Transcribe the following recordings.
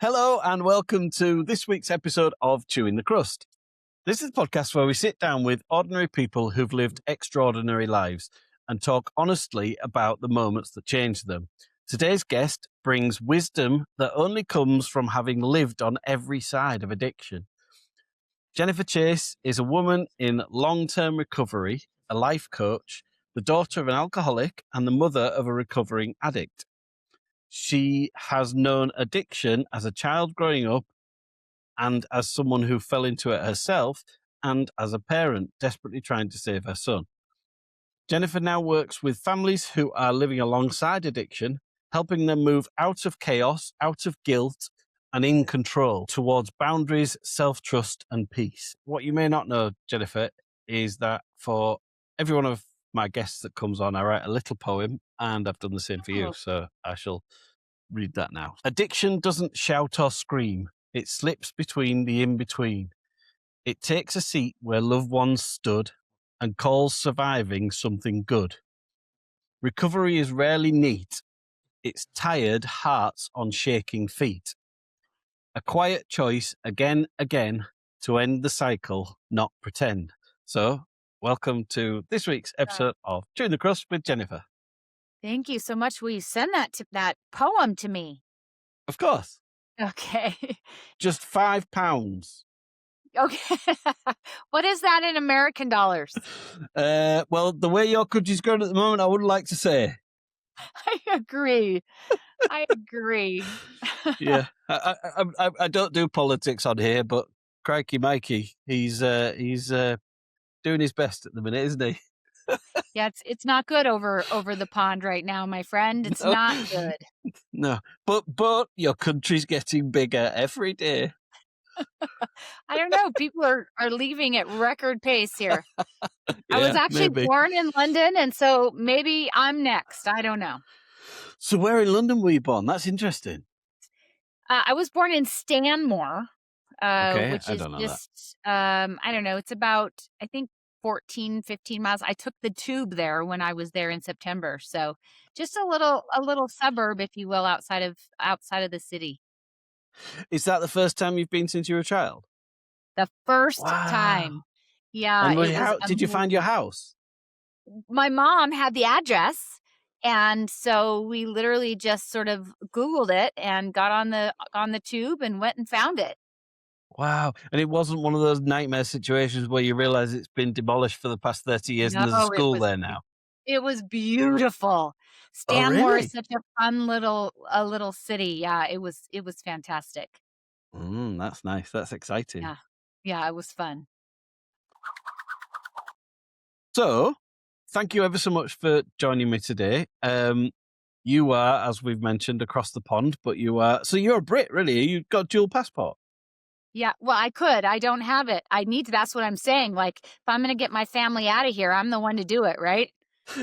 Hello and welcome to this week's episode of Chewing the Crust. This is a podcast where we sit down with ordinary people who've lived extraordinary lives and talk honestly about the moments that changed them. Today's guest brings wisdom that only comes from having lived on every side of addiction. Jennifer Chase is a woman in long-term recovery, a life coach, the daughter of an alcoholic, and the mother of a recovering addict. She has known addiction as a child growing up and as someone who fell into it herself and as a parent desperately trying to save her son. Jennifer now works with families who are living alongside addiction, helping them move out of chaos, out of guilt, and in control towards boundaries, self-trust, and peace. What you may not know, Jennifer, is that for every one of my guests that comes on, I write a little poem, and I've done the same for you, so I shall read that now. Addiction doesn't shout or scream. It slips between the in-between. It takes a seat where loved ones stood and calls surviving something good. Recovery is rarely neat. It's tired hearts on shaking feet. A quiet choice again, to end the cycle, not pretend. So, welcome to this week's episode of Chewing the Crust with Jennifer. Thank you so much. Will you send that poem to me? Of course. Okay. Just £5. Okay. What is that in American dollars? Well, the way your country's going at the moment, I wouldn't like to say. I agree. Yeah, I don't do politics on here, but crikey, Mikey, he's doing his best at the minute, isn't he? Yeah, it's not good over the pond right now, my friend. It's No. not good. No, but your country's getting bigger every day. I don't know. People are leaving at record pace here. I was Yeah, actually maybe. born in London, and so maybe I'm next. I don't know. So where in London were you born? That's interesting. I was born in Stanmore, Okay, which I is don't know that. just, I don't know, it's about, I think, 14, 15 miles. I took the tube there when I was there in September. So just a little suburb, if you will, outside of the city. Is that the first time you've been since you were a child? The first Wow. time. Yeah, And it was did you find your amazing. house? My mom had the address, and so we literally just sort of Googled it and got on the tube and went and found it. Wow. And it wasn't one of those nightmare situations where you realize it's been demolished for the past 30 years and No, there's a it school was there now. It was beautiful. Oh, Stanmore is really? such a fun little city. Yeah, it was fantastic. That's nice. That's exciting. Yeah. Yeah, it was fun. So, thank you ever so much for joining me today. You are, as we've mentioned, across the pond, but you're a Brit, really. You've got dual passport. Yeah, well, I could. I don't have it. I need to. That's what I'm saying. Like, if I'm gonna get my family out of here, I'm the one to do it, right?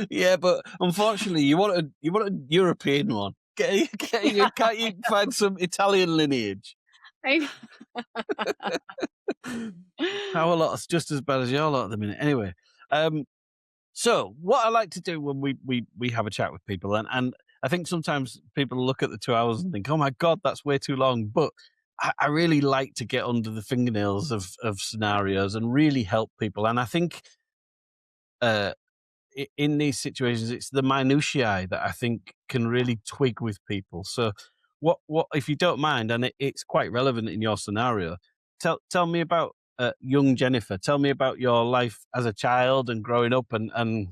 Yeah, but unfortunately, you want a European one. Can't you find some Italian lineage? I Our lot's just as bad as your lot at the minute. Anyway, so what I like to do when we have a chat with people, and I think sometimes people look at the 2 hours and think, oh my God, that's way too long. But I really like to get under the fingernails of scenarios and really help people. And I think uh, in these situations, it's the minutiae that I think can really twig with people. So what if you don't mind, and it's quite relevant in your scenario, tell me about young Jennifer. Tell me about your life as a child and growing up and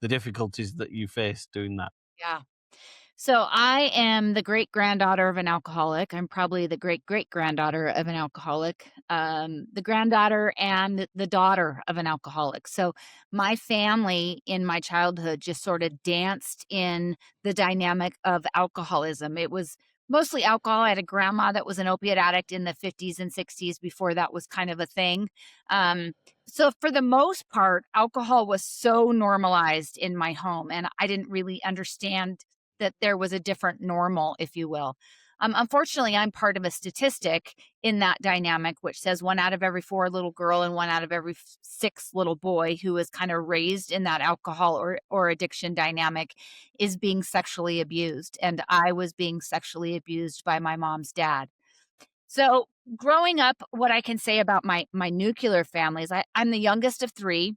the difficulties that you faced doing that. Yeah. So I am the great granddaughter of an alcoholic. I'm probably the great great granddaughter of an alcoholic, the granddaughter and the daughter of an alcoholic. So my family in my childhood just sort of danced in the dynamic of alcoholism. It was mostly alcohol. I had a grandma that was an opiate addict in the 50s and 60s before that was kind of a thing. Um, so for the most part, alcohol was so normalized in my home, and I didn't really understand that there was a different normal, if you will. Unfortunately, I'm part of a statistic in that dynamic, which says 1 out of every 4 little girl and 1 out of every 6 little boy who is kind of raised in that alcohol or addiction dynamic is being sexually abused. And I was being sexually abused by my mom's dad. So, growing up, what I can say about my nuclear family is I'm the youngest of 3.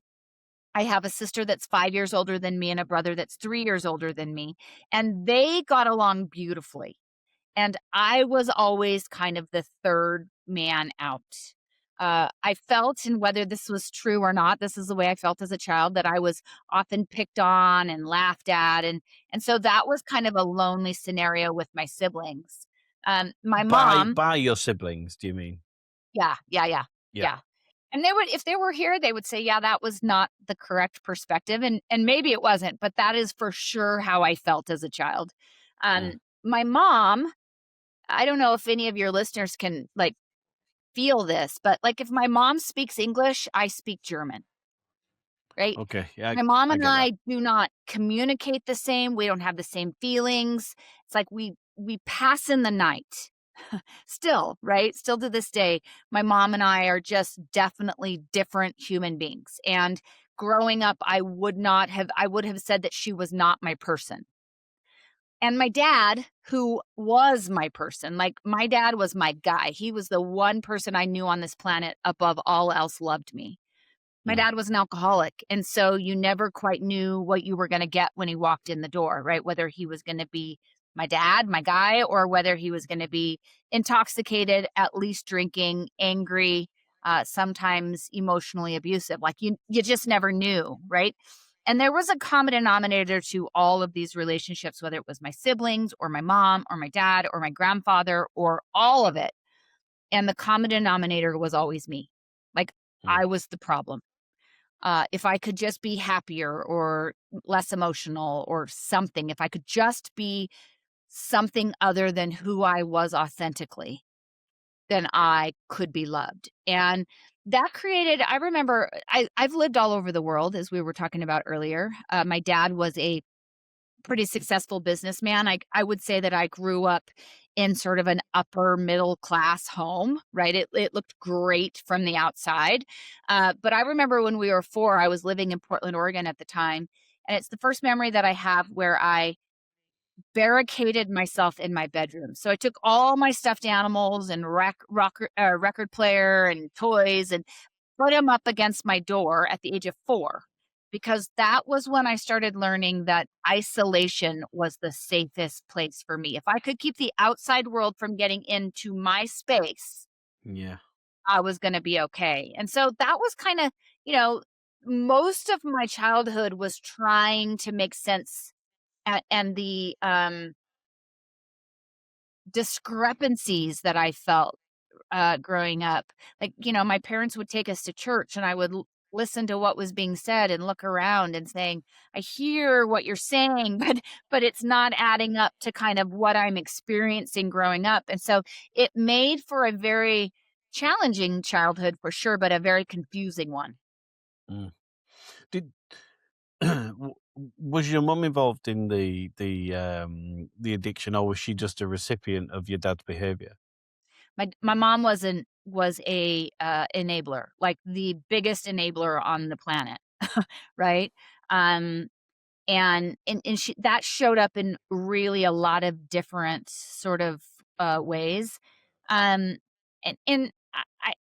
I have a sister that's 5 years older than me and a brother that's 3 years older than me, and they got along beautifully. And I was always kind of the 3rd man out. I felt, and whether this was true or not, this is the way I felt as a child, that I was often picked on and laughed at, and so that was kind of a lonely scenario with my siblings. My mom. By your siblings, do you mean? Yeah, yeah, yeah, Yeah. yeah. And they would, if they were here, they would say, "Yeah, that was not the correct perspective," and maybe it wasn't, but that is for sure how I felt as a child. Mm. My mom, I don't know if any of your listeners can, like, feel this, but, like, if my mom speaks English, I speak German, right? Okay. Yeah, My mom I and get that. I do not communicate the same, we don't have the same feelings. It's like we pass in the night. Still, right? Still to this day, my mom and I are just definitely different human beings, and growing up, I would have said that she was not my person. And my dad, who was my person, like, my dad was my guy. He was the one person I knew on this planet above all else loved me. My Mm. dad was an alcoholic, and so you never quite knew what you were gonna get when he walked in the door, right? Whether he was gonna be my dad, my guy, or whether he was gonna be intoxicated, at least drinking, angry, sometimes emotionally abusive. Like, you just never knew, right? And there was a common denominator to all of these relationships, whether it was my siblings or my mom or my dad or my grandfather or all of it, and the common denominator was always me. Like, Mm. I was the problem. If I could just be happier or less emotional or something, if I could just be something other than who I was authentically, then I could be loved. And that created, I remember, I've lived all over the world, as we were talking about earlier. My dad was a pretty successful businessman. I would say that I grew up in sort of an upper middle class home, right? It looked great from the outside. But I remember when we were 4, I was living in Portland, Oregon at the time, and it's the first memory that I have where I barricaded myself in my bedroom. So I took all my stuffed animals and record player and toys and put him up against my door at the age of 4, because that was when I started learning that isolation was the safest place for me. If I could keep the outside world from getting into my space, Yeah. I was gonna be okay. And so that was kinda, you know, most of my childhood was trying to make sense, and the, discrepancies that I felt growing up. Like, my parents would take us to church, and I would listen to what was being said and look around and saying, I hear what you're saying, but it's not adding up to kind of what I'm experiencing growing up. And so it made for a very challenging childhood for sure, but a very confusing one. Mm. Did was your mum involved in the addiction, or was she just a recipient of your dad's behavior? My mom was a enabler, like the biggest enabler on the planet, right? Um, and she that showed up in really a lot of different sort of, ways. Um, and I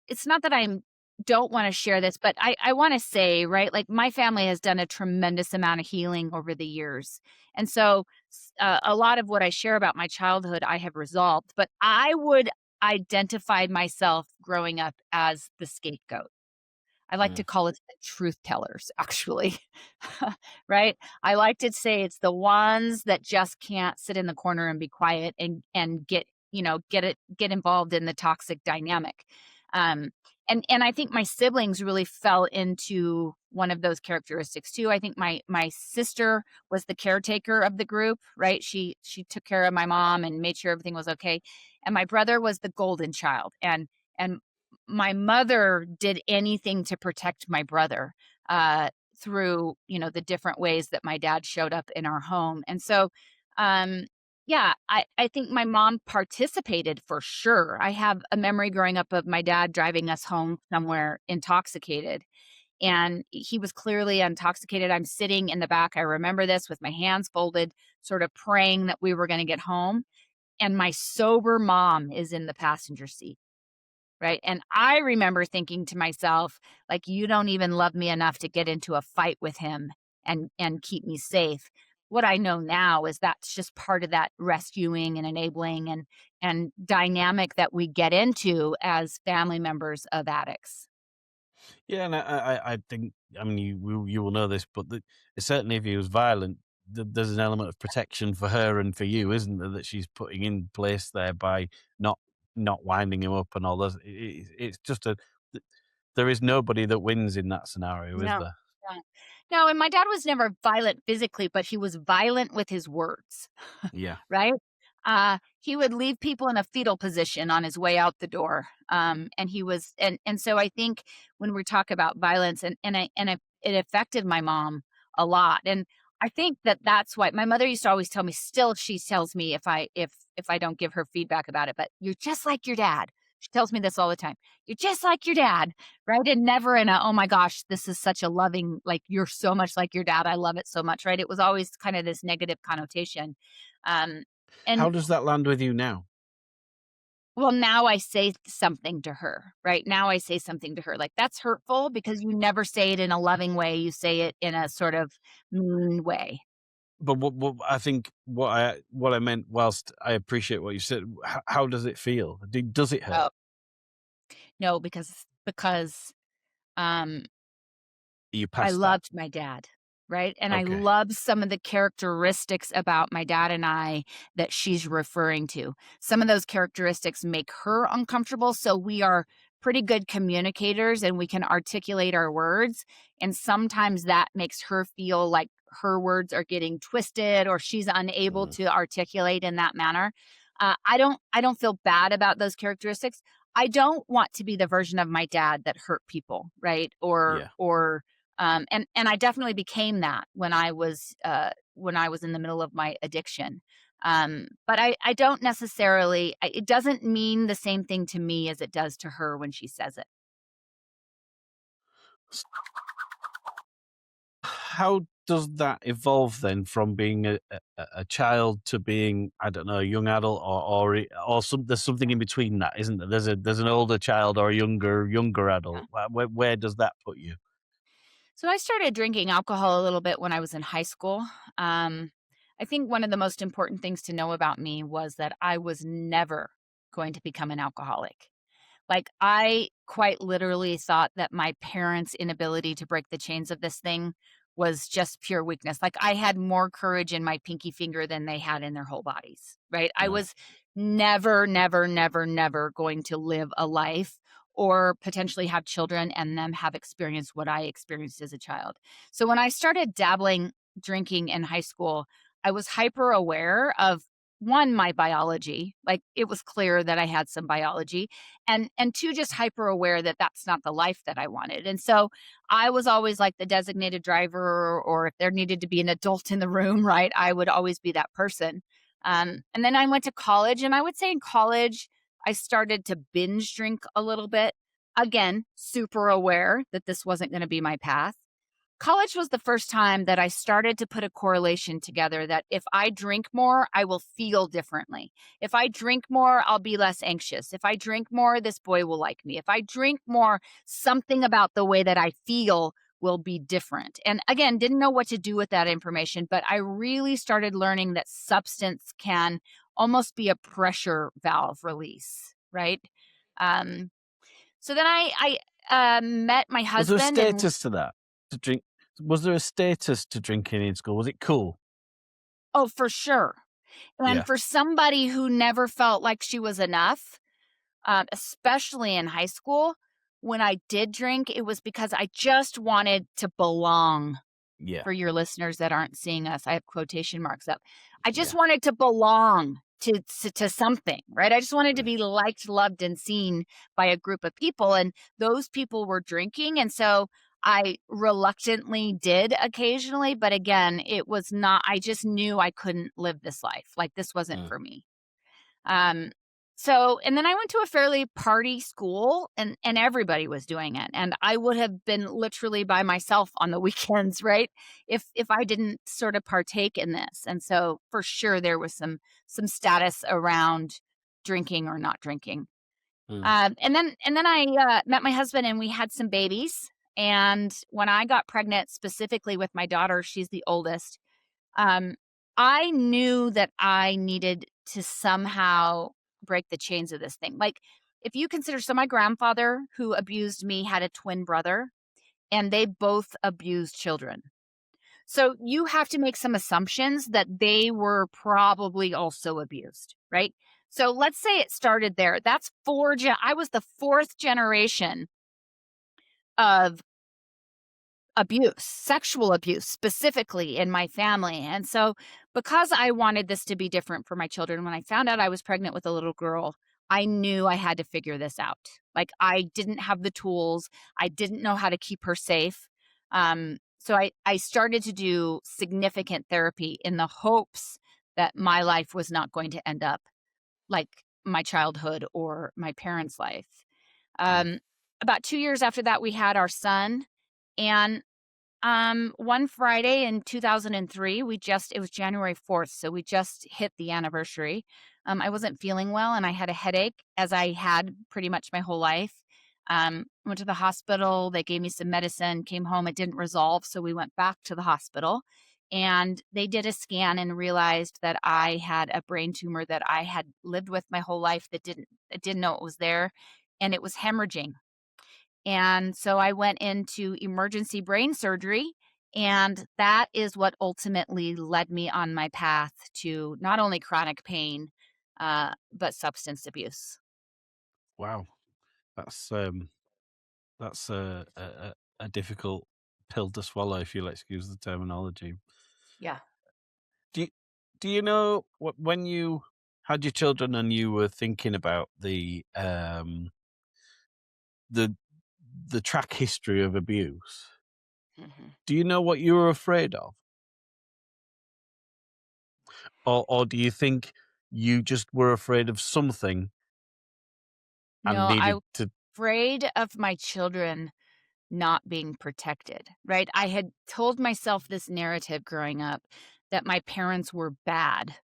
it's not that I'm don't wanna share this, but I wanna say, right, like, my family has done a tremendous amount of healing over the years, and so, a lot of what I share about my childhood, I have resolved, but I would identify myself growing up as the scapegoat. I like Mm. to call it the truth tellers, actually, right? I like to say it's the ones that just can't sit in the corner and be quiet and get involved in the toxic dynamic. Um, and I think my siblings really fell into one of those characteristics too. I think my sister was the caretaker of the group, right? She took care of my mom and made sure everything was okay. And my brother was the golden child. And my mother did anything to protect my brother, through, the different ways that my dad showed up in our home. And so, um, yeah, I think my mom participated for sure. I have a memory growing up of my dad driving us home somewhere intoxicated, and he was clearly intoxicated. I'm sitting in the back. I remember this with my hands folded, sort of praying that we were going to get home. and my sober mom is in the passenger seat, right? And I remember thinking to myself, like, "You don't even love me enough to get into a fight with him and keep me safe." What I know now is that's just part of that rescuing and enabling and dynamic that we get into as family members of addicts. Yeah, and I think, I mean, you will know this, but certainly if he was violent, there's an element of protection for her and for you, isn't there, that she's putting in place there by not not winding him up and all this. It's just th- there is nobody that wins in that scenario, is No, there? no. No, and my dad was never violent physically, but he was violent with his words. Yeah. Right? He would leave people in a fetal position on his way out the door. And he was and so I think when we talk about violence it affected my mom a lot. And I think that that's why my mother used to always tell me, still she tells me if I don't give her feedback about it, but you're just like your dad. She tells me this all the time. You're just like your dad, right? And never in a, oh my gosh, this is such a loving, like you're so much like your dad. I love it so much, right? It was always kind of this negative connotation. um, How and does that land with you now? well, now I say something to her, right? Now I say something to her, like, "That's hurtful," because you never say it in a loving way, you say it in a sort of mean way. But what I think what I meant, whilst I appreciate what you said, how does it feel? Does it hurt? Oh, no, because, um Are you I past that? loved my dad, right? And I Okay. love some of the characteristics about my dad and I that she's referring to. Some of those characteristics make her uncomfortable, so we are pretty good communicators and we can articulate our words, and sometimes that makes her feel like her words are getting twisted or she's unable Mm, to articulate in that manner. I don't feel bad about those characteristics. I don't want to be the version of my dad that hurt people, right? yeah. And I definitely became that when I was in the middle of my addiction. But I don't necessarily it doesn't mean the same thing to me as it does to her when she says it. How does that evolve then from being a child to being, I don't know, a young adult, or there's something in between that, isn't there? There's an older child or a younger Yeah. adult. Where does that put you? So I started drinking alcohol a little bit when I was in high school. Um, I think one of the most important things to know about me was that I was never going to become an alcoholic. Like, I quite literally thought that my parents' inability to break the chains of this thing was just pure weakness. Like, I had more courage in my pinky finger than they had in their whole bodies, right? I Uh, was never, never, never, never going to live a life or potentially have children and them have experienced what I experienced as a child. So when I started dabbling drinking in high school, I was hyper aware of one, my biology. Like, it was clear that I had some biology, and two, just hyper aware that that's not the life that I wanted. And so I was always like the designated driver, or if there needed to be an adult in the room, right, I would always be that person. And then I went to college, and I would say in college I started to binge drink a little bit. Again, super aware that this wasn't going to be my path. College was the first time that I started to put a correlation together that if I drink more, I will feel differently. If I drink more, I'll be less anxious. If I drink more, this boy will like me. If I drink more, something about the way that I feel will be different. And again, didn't know what to do with that information, but I really started learning that substance can almost be a pressure valve release, right? Um, so then I met my was there a husband and status to that? To drink? Was there a status to drinking in school? Was it cool? oh, for sure. And Yeah. for somebody who never felt like she was enough, especially in high school, when I did drink, it was because I just wanted to belong. Yeah. For your listeners that aren't seeing us, I have quotation marks up. I just Yeah. wanted to belong to something, right? I just wanted to Mm. be liked, loved, and seen by a group of people, and those people were drinking, and so I reluctantly did occasionally, but again, it was not I just knew I couldn't live this life, like, this wasn't Mm. for me. Um, And then I went to a fairly party school and everybody was doing it. And I would have been literally by myself on the weekends, right? If I didn't sort of partake in this. And so for sure there was some status around drinking or not drinking. Mm. And then I met my husband and we had some babies. And when I got pregnant, specifically with my daughter, she's the oldest. Um, I knew that I needed to somehow break the chains of this thing. Like, if you consider, so my grandfather who abused me had a twin brother, and they both abused children. So you have to make some assumptions that they were probably also abused, right? So let's say it started there. That's I was the fourth generation of abuse, sexual abuse specifically in my family. And so, because I wanted this to be different for my children, when I found out I was pregnant with a little girl, I knew I had to figure this out. Like, I didn't have the tools, I didn't know how to keep her safe. So I started to do significant therapy in the hopes that my life was not going to end up like my childhood or my parents' life. Mm. Um, about 2 years after that, we had our son. And one Friday in 2003, it was January 4th, so we just hit the anniversary. I wasn't feeling well and I had a headache, as I had pretty much my whole life. Went to the hospital, they gave me some medicine, came home, it didn't resolve, so we went back to the hospital and they did a scan and realized that I had a brain tumor that I had lived with my whole life that didn't know it was there, and it was hemorrhaging. And so I went into emergency brain surgery, and that is what ultimately led me on my path to not only chronic pain, but substance abuse. Wow, that's that's a difficult pill to swallow, if you'll excuse the terminology. Yeah. Do you, do you know what, when you had your children and you were thinking about the the track history of abuse? Mhm. Do you know what you were afraid of, or do you think you just were afraid of something and No, I needed was to? afraid of my children not being protected, right? I had told myself this narrative growing up that my parents were bad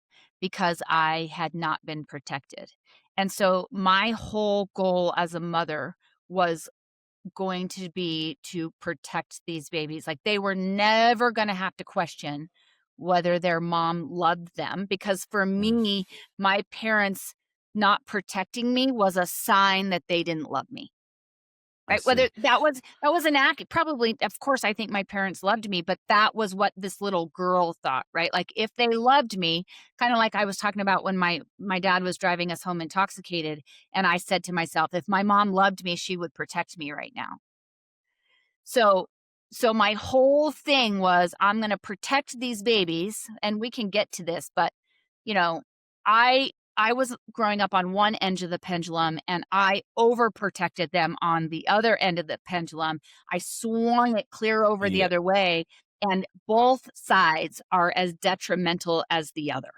because I had not been protected. And so my whole goal as a mother was going to be to protect these babies. Like, they were never going to have to question whether their mom loved them, because for Mm, me, my parents not protecting me was a sign that they didn't love me. I Right? Whether see. that was an act, probably, of course, I think my parents loved me, but that was what this little girl thought, right? Like, if they loved me, kinda like I was talking about when my dad was driving us home intoxicated, and I said to myself, "If my mom loved me, she would protect me right now." So so my whole thing was, I'm gonna protect these babies, and we can get to this, but, you know, I was growing up on one end of the pendulum, and I overprotected them on the other end of the pendulum. I swung it clear over the Yeah. other way, and both sides are as detrimental as the other.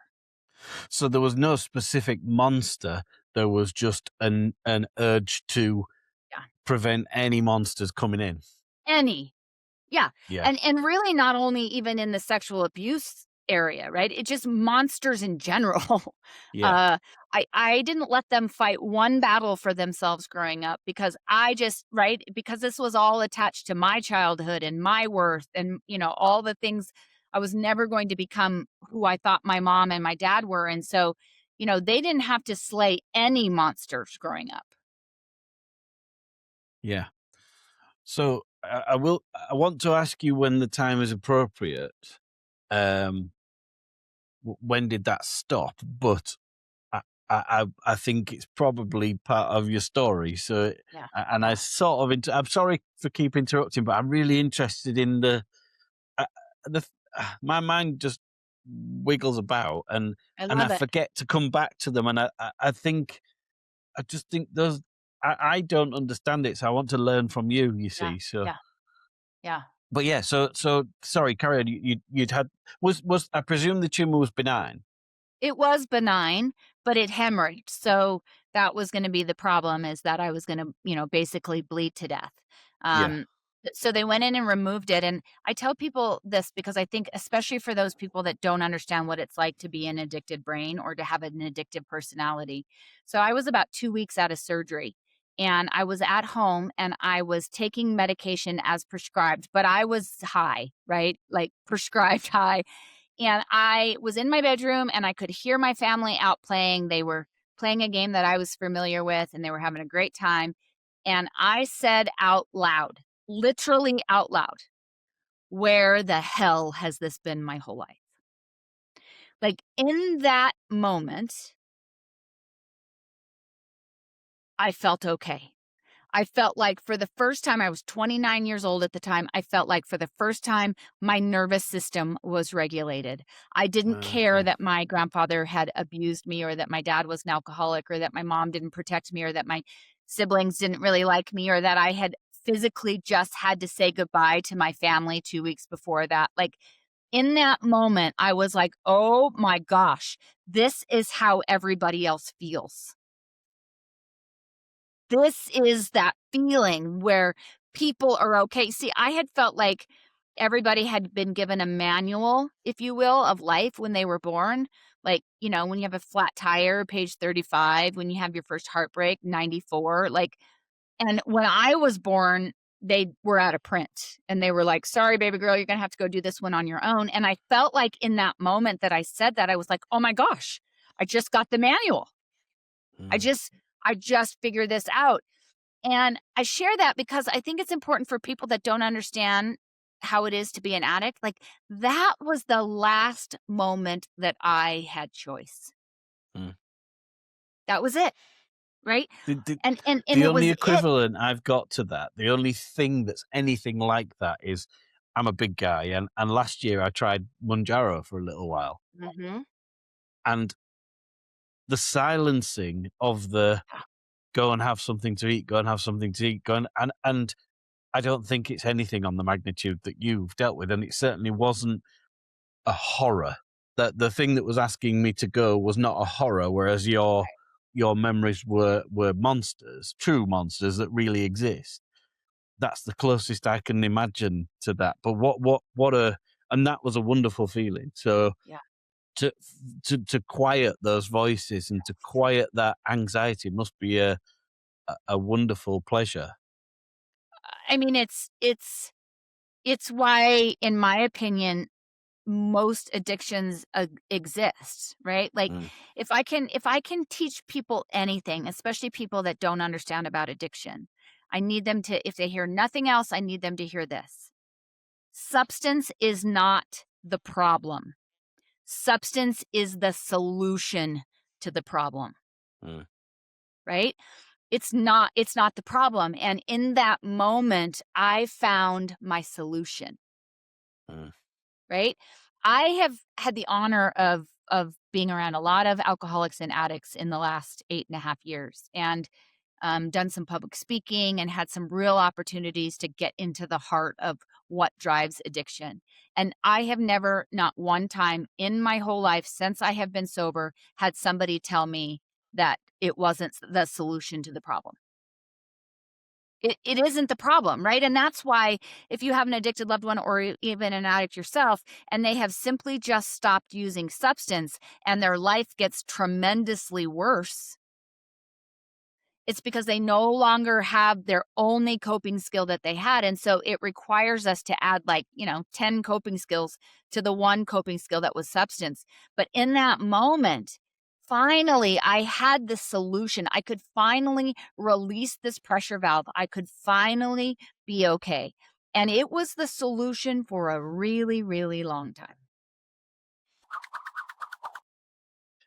So there was no specific monster. There was just an urge to Yeah. prevent any monsters coming in. Any Yeah, Yeah. and really not only even in the sexual abuse area, right? It just monsters in general. Yeah. Uh, I didn't let them fight one battle for themselves growing up, because I just right? Because this was all attached to my childhood and my worth and, all the things. I was never going to become who I thought my mom and my dad were, and so, they didn't have to slay any monsters growing up. Yeah. So I want to ask you when the time is appropriate. Um, when did that stop? But I think it's probably part of your story. So, Yeah, and I yeah. sort of, I'm sorry for keep interrupting, but I'm really interested in uh, my mind just wiggles about, I and I love it. forget to come back to them. And I think, I just think those, I don't understand it. So I want to learn from you, you Yeah, see. So, yeah, yeah. but yeah, so sorry, carry on. You'd had, was, I presume the tumor was benign. It was benign, but it hemorrhaged, so that was gonna be the problem, is that I was gonna, basically bleed to death. Yeah. Um, so they went in and removed it, and I tell people this because I think especially for those people that don't understand what it's like to be an addicted brain or to have an addictive personality. So I was about 2 weeks out of surgery, and I was at home, and I was taking medication as prescribed, but I was high, right? Like, prescribed high, and I was in my bedroom, and I could hear my family out playing. They were playing a game that I was familiar with, and they were having a great time, and I said out loud, literally out loud, "Where the hell has this been my whole life?" Like, in that moment, I felt okay. I felt like for the first time, I was 29 years old at the time. I felt like for the first time, my nervous system was regulated. I didn't care Okay. that my grandfather had abused me, or that my dad was an alcoholic, or that my mom didn't protect me, or that my siblings didn't really like me, or that I had physically just had to say goodbye to my family 2 weeks before that. Like, in that moment, I was like, "Oh my gosh, this is how everybody else feels." This is that feeling where people are okay. See, I had felt like everybody had been given a manual, if you will, of life when they were born. Like, when you have a flat tire, page 35, when you have your first heartbreak, 94. Like, and when I was born, they were out of print, and they were like, "Sorry, baby girl, you're going to have to go do this one on your own." And I felt like in that moment that I said that, I was like, "Oh my gosh, I just got the manual. I Mm, just, I just figured this out." And I share that because I think it's important for people that don't understand how it is to be an addict. Like, that was the last moment that I had choice. mm. That was it, right? The, the, And the it only was it. equivalent I've got to that, the only thing that's anything like that is I'm a big guy. And last year I tried Munjaro for a little while. Mhm. And the silencing of the go and have something to eat, go and have something to eat, and I don't think it's anything on the magnitude that you've dealt with. And it certainly wasn't a horror. That the thing that was asking me to go was not a horror, whereas your memories were monsters, true monsters that really exist. That's the closest I can imagine to that. But what a and that was a wonderful feeling. So Yeah. to to quiet those voices and to quiet that anxiety must be a wonderful pleasure. I mean, it's why, in my opinion, most addictions exist, right? Like, Mm, if I can teach people anything, especially people that don't understand about addiction, I need them to, if they hear nothing else, I need them to hear this. Substance is not the problem. Substance is the solution to the problem, mm, right? It's not the problem, and in that moment I found my solution. mm, Right? I have had the honor of being around a lot of alcoholics and addicts in the last 8.5 years, and done some public speaking and had some real opportunities to get into the heart of what drives addiction. And I have never, not one time in my whole life since I have been sober, had somebody tell me that it wasn't the solution to the problem. It isn't the problem, right? And that's why, if you have an addicted loved one, or even an addict yourself, and they have simply just stopped using substance and their life gets tremendously worse, it's because they no longer have their only coping skill that they had. And so it requires us to add, like, 10 coping skills to the one coping skill that was substance. But in that moment, finally, I had the solution. I could finally release this pressure valve. I could finally be okay. And it was the solution for a really, really long time.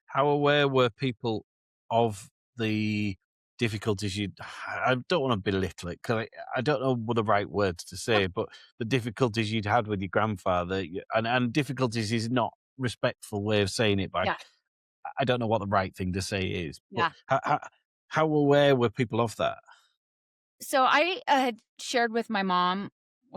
how aware were people of the difficulties you I don't want to belittle it because I don't know what the right words to Yeah. say, but the difficulties you'd had with your grandfather, and difficulties is not respectful way of saying it, but Yeah. I don't know what the right thing to say is. But Yeah. how aware were people of that? So I had shared with my mom.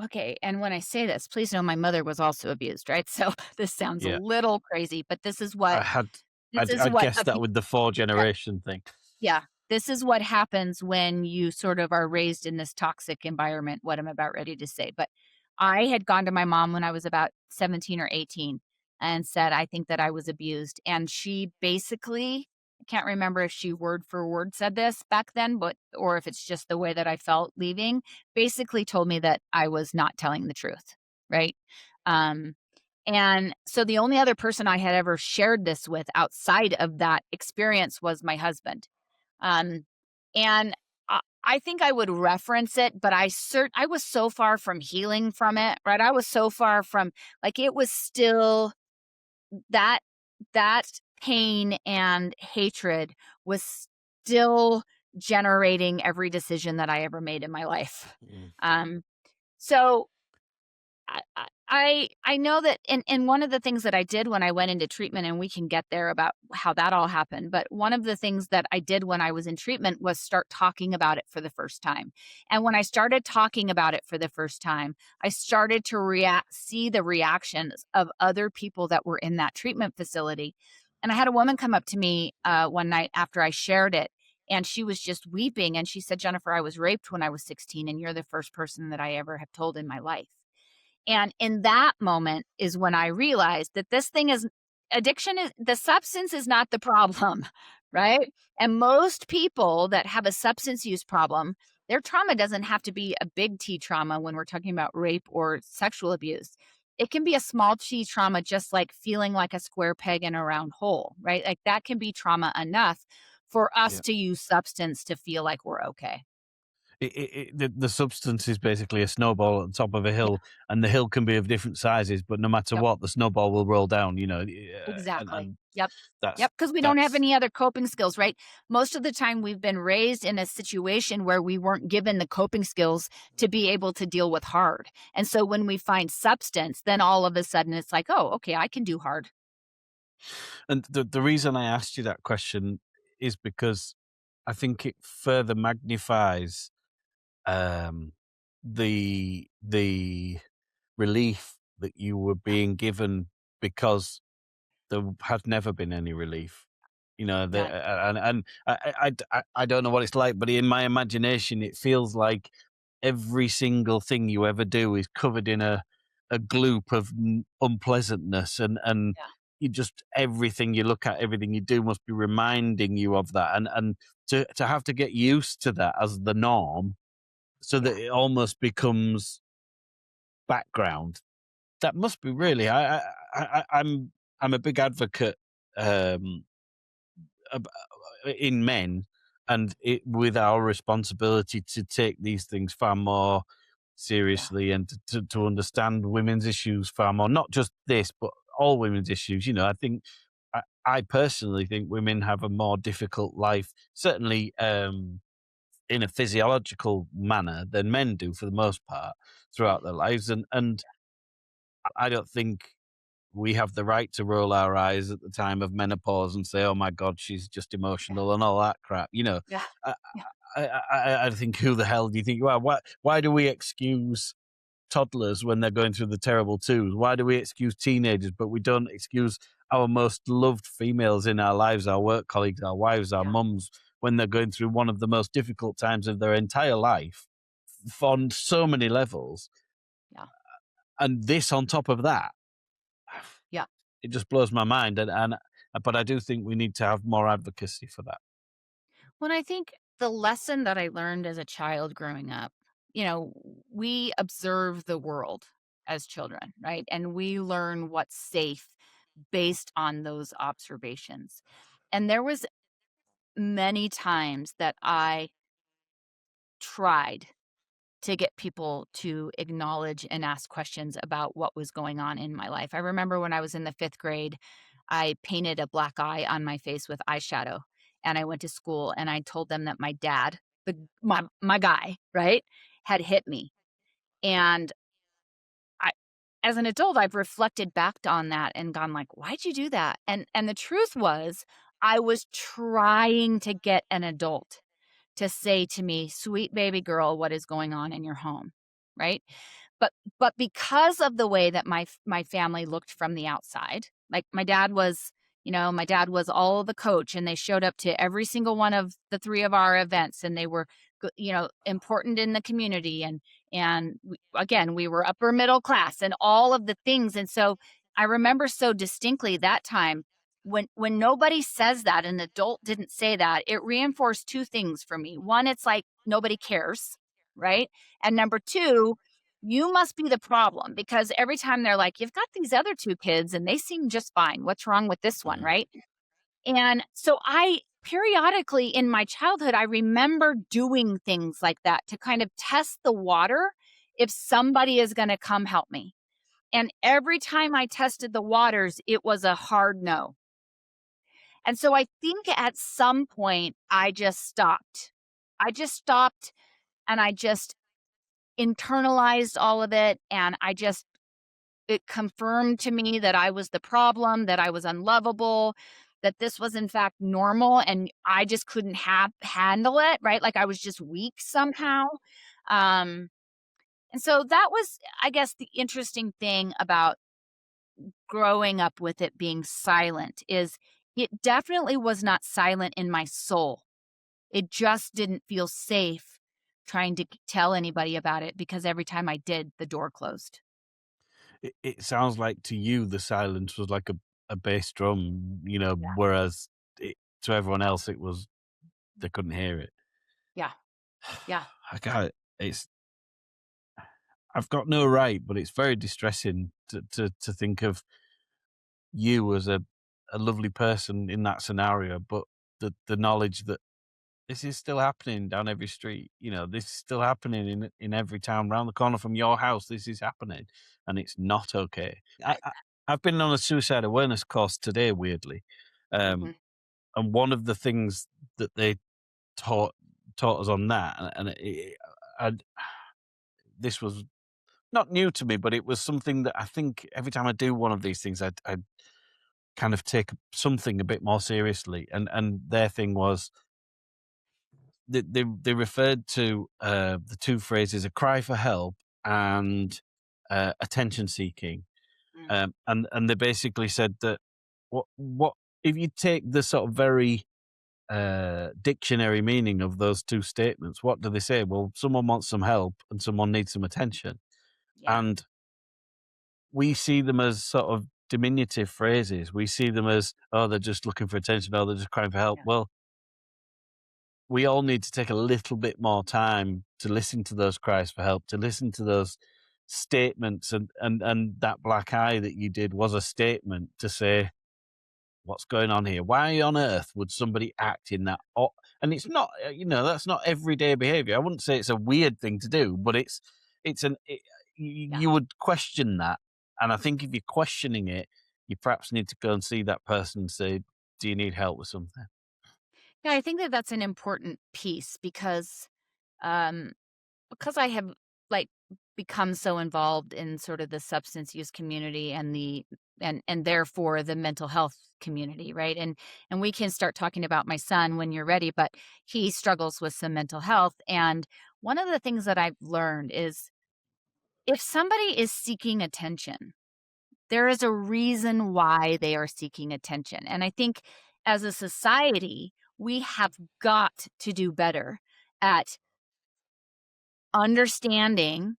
Okay, and when I say this, please know my mother was also abused, right? So this sounds a Yeah, little crazy, but this is I what had this is I'd what guess that with the four yeah, generation thing. yeah. this is what happens when you sort of are raised in this toxic environment, what I'm about ready to say. But I had gone to my mom when I was about 17 or 18 and said, I think that I was abused. And she basically, I can't remember if she word for word said this back then, but, or if it's just the way that I felt leaving, basically told me that I was not telling the truth. Right. Um, and so the only other person I had ever shared this with outside of that experience was my husband. Um, and I think I would reference it, but I was so far from healing from it, right? I was so far from, like, it was still that that pain and hatred was still generating every decision that I ever made in my life. Mm. Um, so I know that, and one of the things that I did when I went into treatment, and we can get there about how that all happened, but one of the things that I did when I was in treatment was start talking about it for the first time. And when I started talking about it for the first time, I started to see the reactions of other people that were in that treatment facility. And I had a woman come up to me one night after I shared it, and she was just weeping. And she said, Jennifer, I was raped when I was 16, and you're the first person that I ever have told in my life. And in that moment is when I realized that this thing is addiction is the substance is not the problem, right? And most people that have a substance use problem, their trauma doesn't have to be a big T trauma when we're talking about rape or sexual abuse. It can be a small T trauma, just like feeling like a square peg in a round hole, right? Like that can be trauma enough for us Yeah. to use substance to feel like we're okay. The substance is basically a snowball at the top of a Yeah. hill, and the hill can be of different sizes, but no matter Yep. what, the snowball will roll down, and Exactly. Yep. that's Yep, because we don't have that's any other coping skills, right? Most of the time, we've been raised in a situation where we weren't given the coping skills to be able to deal with hard. And so when we find substance, then all of a sudden it's like, "Oh, okay, I can do hard." and the reason I asked you that question is because I think it further magnifies um the relief that you were being given because there had never been any relief. None. And I don't know what it's like, but in my imagination, it feels like every single thing you ever do is covered in a gloop of unpleasantness, and Yeah, you just everything you look at, everything you do must be reminding you of that, and to have to get used to that as the norm, so that yeah, it almost becomes background. That must be really. I'm a big advocate. Um, ab- in men, and with our responsibility to take these things far more yeah, seriously, and to understand women's issues far more, not just this but all women's issues. I think I personally think women have a more difficult life, certainly in a physiological manner, than men do for the most part yeah, throughout their lives, and I don't think we have the right to roll our eyes at the time of menopause and say, "Oh my God, she's just yeah, emotional," and all that crap. yeah, I, yeah, I think, who the hell do you think you are? Why do we excuse toddlers when they're going through the terrible twos? Why do we excuse teenagers, but we don't excuse our most loved females in our lives, our work colleagues, our wives, our yeah, mums, when they're going through one of the most difficult times of their entire life on so many levels, yeah, and this on top of that? yeah. It just blows my mind, and but I do think we need to have more advocacy for that. When I think the lesson that I learned as a child growing up, you know, we observe the world as children, right? And we learn what's safe based on those observations. And there was many times that I tried to get people to acknowledge and ask questions about what was going on in my life. I remember when I was in the 5th grade, I painted a black eye on my face with eyeshadow, and I went to school and I told them that my dad, my guy, right, had hit me. And I as an adult, I've reflected back on that and gone like, "Why'd you do that?" And the truth was, I was trying to get an adult to say to me, "Sweet baby girl, what is going on in your home?" Right? But because of the way that my family looked from the outside, like my dad was, My dad was all the coach, and they showed up to every single one of the 3 of our events, and they were important in the community, and again, we were upper middle class and all of the things, and so I remember so distinctly that time when nobody says that, an adult didn't say that, it reinforced 2 things for me. One, it's like nobody cares, right? And number 2, you must be the problem because every time they're like, "You've got these other 2 kids and they seem just fine. What's wrong with this one?" Yeah. Right? And so I periodically in my childhood, I remember doing things like that to kind of test the water if somebody is going to come help me. And every time I tested the waters, it was a hard no. And so I think at some point I just stopped. I just stopped and I just internalized all of it, and it confirmed to me that I was the problem, that I was unlovable, that this was in fact normal and I just couldn't handle it, right? Like I was just weak somehow. Um and so that was, I guess, the interesting thing about growing up with it being silent is it definitely was not silent in my soul. It just didn't feel safe trying to tell anybody about it because every time I did, the door closed. It sounds like to you the silence was like a bass drum, Yeah. whereas to everyone else it was they couldn't hear it. Yeah. Yeah. I got it. I've got no right, but it's very distressing to think of you as a lovely person in that scenario, but the knowledge that this is still happening down every street. This is still happening in every town around the corner from your house. This is happening, and it's not okay. I've been on a suicide awareness course today, weirdly, Mhm. and one of the things that they taught taught us on that, I, this was not new to me, but it was something that I think every time I do one of these things, I kind of take something a bit more seriously. And their thing was they referred to the two phrases: a cry for help and attention seeking. Mm. And they basically said that what if you take the sort of very dictionary meaning of those two statements, what do they say? Well, someone wants some help and someone needs some attention. Yeah. And we see them as sort of diminutive phrases. We see them as, oh, they're just looking for attention, oh, they're just crying for help. Yeah. Well, we all need to take a little bit more time to listen to those cries for help, to listen to those statements, and that black eye that you did was a statement to say, what's going on here? Why on earth would somebody act in that? And it's not, that's not everyday behavior. I wouldn't say it's a weird thing to do, but Yeah. you would question that. And I think if you're questioning it, you perhaps need to go and see that person and say, do you need help with something? Yeah, I think that that's an important piece um, because I have, like, become so involved in sort of the substance use community and and therefore the mental health community, right? And we can start talking about my son when you're ready, but he struggles with some mental health, and one of the things that I've learned is if somebody is seeking attention, there is a reason why they are seeking attention. And I think as a society, we have got to do better at understanding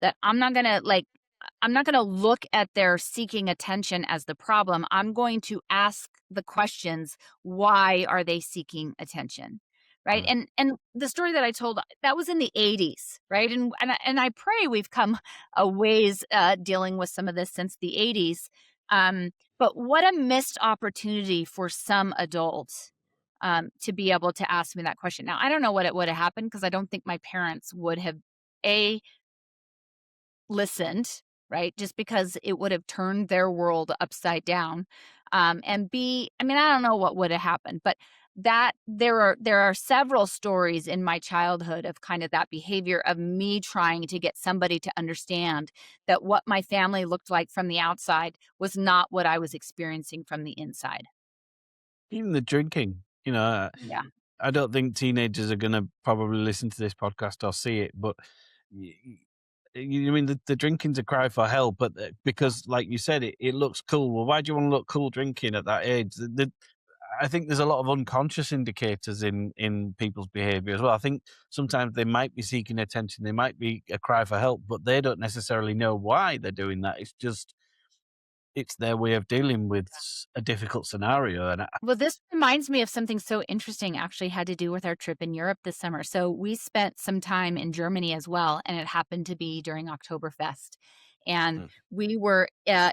that I'm not gonna look at their seeking attention as the problem. I'm going to ask the questions, why are they seeking attention? Right? Right. And the story that I told, that was in the '80s, right? And I pray we've come a ways, dealing with some of this since the '80s. But what a missed opportunity for some adults, to be able to ask me that question. Now, I don't know what it would have happened because I don't think my parents would have, A, listened, right? Just because it would have turned their world upside down. And B, I mean, I don't know what would have happened, but that there are several stories in my childhood of kind of that behavior of me trying to get somebody to understand that what my family looked like from the outside was not what I was experiencing from the inside. Even the drinking, Yeah. I don't think teenagers are going to probably listen to this podcast or see it, but you mean the drinking's a cry for help, but Yeah. because, like you said, it looks cool. Well, why do you want to look cool drinking at that age? I think there's a lot of unconscious indicators in people's behavior as well. I think sometimes they might be seeking attention, they might be a cry for help, but they don't necessarily know why they're doing that. It's just it's their way of dealing with a difficult scenario. And Well, this reminds me of something so interesting actually had to do with our trip in Europe this summer. So we spent some time in Germany as well, and it happened to be during Oktoberfest. And Mm,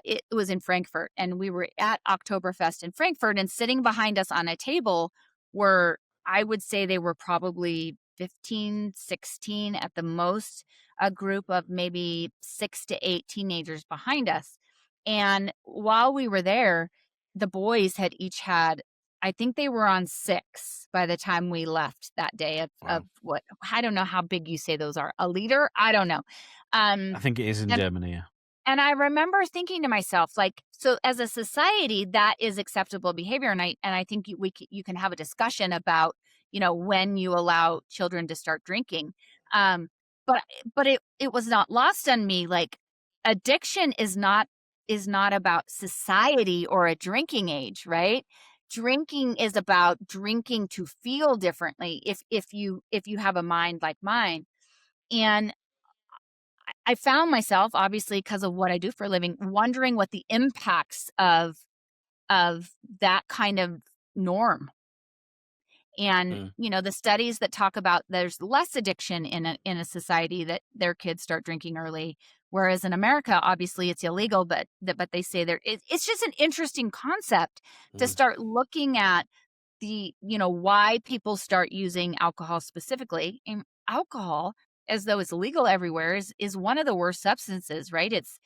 it was in Frankfurt, and we were at Oktoberfest in Frankfurt, and sitting behind us on a table were, I would say they were probably 15, 16 at the most, a group of maybe 6 to 8 teenagers behind us. And while we were there, the boys had each had, I think they were on 6 by the time we left that day of wow. what, I don't know how big you say those are, a liter? I don't know. I Um, think it is in and Germany. Yeah. and I remember thinking to myself, like, so as a society, that is acceptable behavior, and I think you can have a discussion about, when you allow children to start drinking. Um, but it was not lost on me, like, addiction is not about society or a drinking age, right? Drinking is about drinking to feel differently if you have a mind like mine. And I found myself, obviously, because of what I do for a living, wondering what the impacts of that kind of norm. And, Mm, the studies that talk about there's less addiction in a society that their kids start drinking early, whereas in America, obviously, it's illegal, but they say it's just an interesting concept to mm, start looking at why people start using alcohol specifically. And alcohol, as though it's legal everywhere, is one of the worst substances, right? It's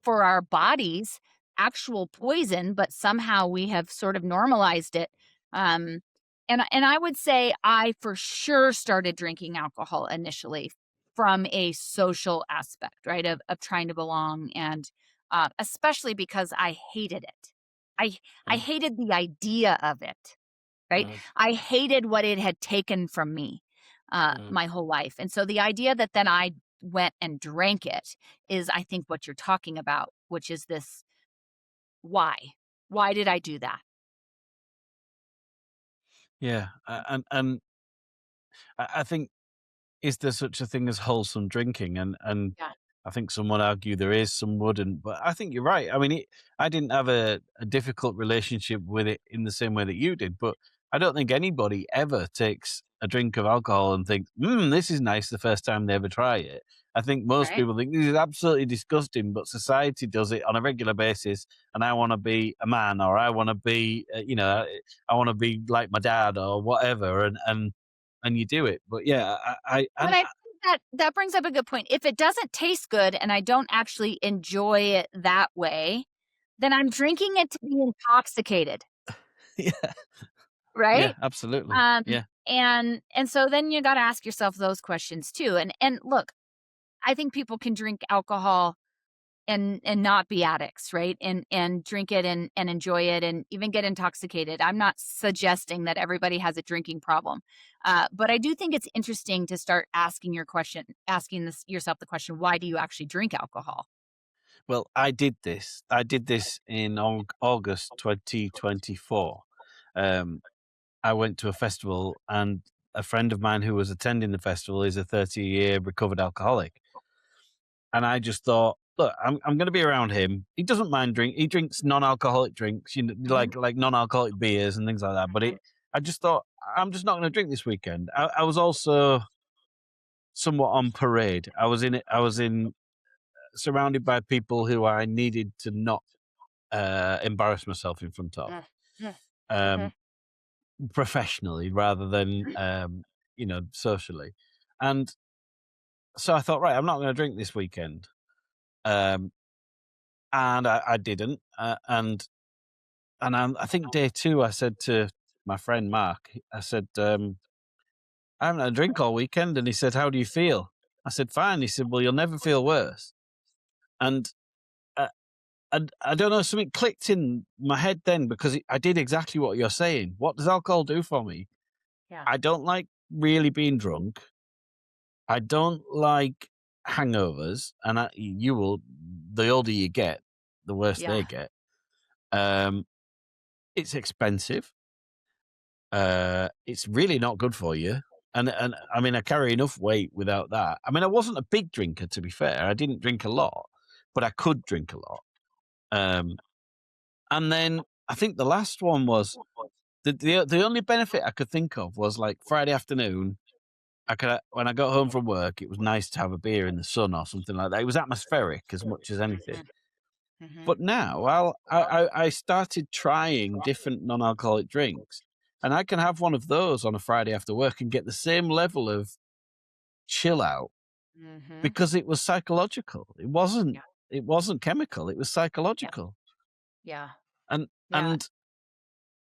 for our bodies actual poison, but somehow we have sort of normalized it. um and I would say I for sure started drinking alcohol initially from a social aspect, right, of trying to belong, and especially because I hated it. I mm, hated the idea of it, right? mm, I hated what it had taken from me, mm. my whole life, and so the idea that then I went and drank it is, I think, what you're talking about, which is this why? Why did I do that? Yeah, and I think, is there such a thing as wholesome drinking? And Yeah, I think some would argue there is, some wouldn't. But I think you're right. I mean, I didn't have a difficult relationship with it in the same way that you did, but I don't think anybody ever takes a drink of alcohol and thinks, this is nice the first time they ever try it. I think most right? people think this is absolutely disgusting, but society does it on a regular basis. And I want to be a man, or I want to be, I want to be like my dad, or whatever. And you do it. But yeah, But I think that brings up a good point. If it doesn't taste good and I don't actually enjoy it that way, then I'm drinking it to be intoxicated, yeah, yeah, right? absolutely. Um, Yeah. and so then you gotta ask yourself those questions too. And look, I think people can drink alcohol and not be addicts, right? And drink it and enjoy it and even get intoxicated. I'm not suggesting that everybody has a drinking problem. But I do think it's interesting to start asking yourself the question, why do you actually drink alcohol? Well, I did this. I did this in August 2024. Um, I went to a festival, and a friend of mine who was attending the festival is a 30-year recovered alcoholic. And I just thought, look, I'm going to be around him. He doesn't mind drink. He drinks non-alcoholic drinks, Mhm, like non-alcoholic beers and things like that. But mhm. I just thought, I'm just not going to drink this weekend. I was also somewhat on parade. I was in surrounded by people who I needed to not embarrass myself in front of, Mm, mm, mhm. um, professionally rather than socially. And so I thought, right, I'm not going to drink this weekend, um, and I didn't. I think day two, I said to my friend Mark, I said, I haven't had a drink all weekend, and he said, "How do you feel?" I said, "Fine." He said, "Well, you'll never feel worse." And uh, I don't know, something clicked in my head then, because I did exactly what you're saying. What does alcohol do for me? Yeah. I don't like really being drunk. I don't like. hangovers, and you will, the older you get, the worse Yeah. they get. It's expensive. It's really not good for you. And I mean, I carry enough weight without that. I mean, I wasn't a big drinker, to be fair. I didn't drink a lot, but I could drink a lot. Um, and then I think the last one was the only benefit I could think of was like Friday afternoon. I could, when I got home from work, it was nice to have a beer in the sun or something like that. It was atmospheric as much as anything. Mhm. Mhm. But now I started trying different non-alcoholic drinks, and I can have one of those on a Friday after work and get the same level of chill out Mhm. because it was psychological. Yeah. It wasn't chemical. It was Yeah. psychological. Yeah. And Yeah. and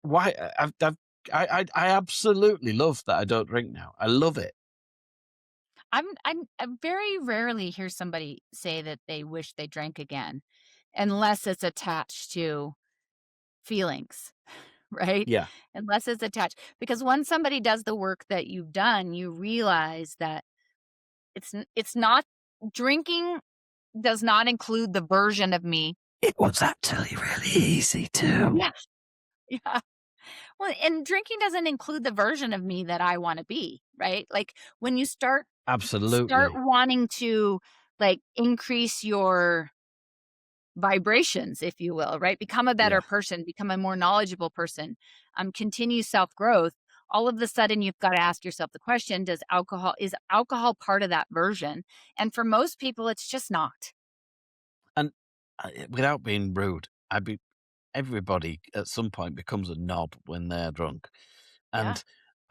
why I absolutely love that I don't drink now. I love it. I very rarely hear somebody say that they wish they drank again, unless it's attached to feelings, right? Yeah, Unless it's attached, because when somebody does the work that you've done, you realize that it's not drinking does not include the version of me. it was actually really easy too. Yeah. Yeah. Well, and drinking doesn't include the version of me that I wanna be, right? Like, when you start Absolutely. wanting to, like, increase your vibrations, if you will, right? Become a better Yeah. person, become a more knowledgeable person, continue self-growth, all of the sudden, you've gotta ask yourself the question, is alcohol part of that version? And for most people, it's just not. And without being rude, everybody at some point becomes a knob when they're drunk. Yeah.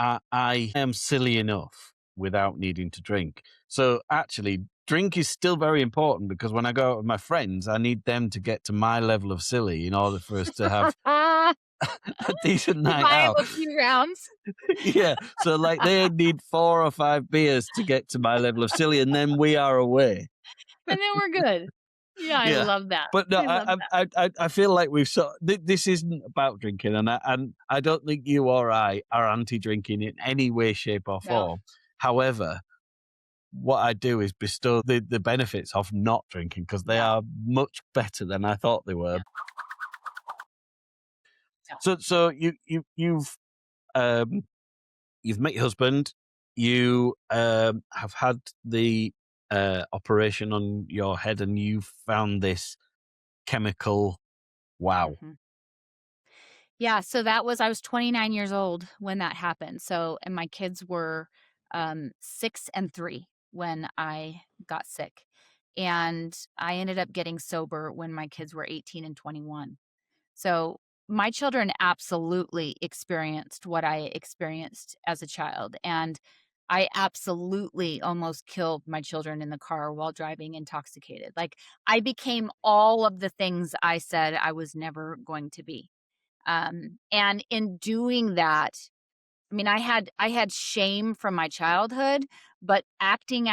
And I am silly enough without needing to drink. So actually, drink is still very important because when I go out with my friends, I need them to get to my level of silly in order for us to have a decent You night buy out. him a few rounds, Yeah. So like they need 4 or 5 beers to get to my level of silly, and then we are away. and then we're good. Yeah, I Yeah. love that. But no, I love that. I feel like we've this isn't about drinking, and I don't think you or I are anti-drinking in any way, shape, or No. form. However, what I do is bestow the benefits of not drinking because they Yeah. are much better than I thought they were. Yeah. Yeah. So um you've met your husband, you have had the operation on your head, and you found this chemical. Wow. Mhm. Yeah, so I was 29 years old when that happened. So, and my kids were 6 and 3 when I got sick. And I ended up getting sober when my kids were 18 and 21. So, my children absolutely experienced what I experienced as a child. And I absolutely almost killed my children in the car while driving intoxicated. Like, I became all of the things I said I was never going to be. And in doing that, I mean, I had shame from my childhood, but acting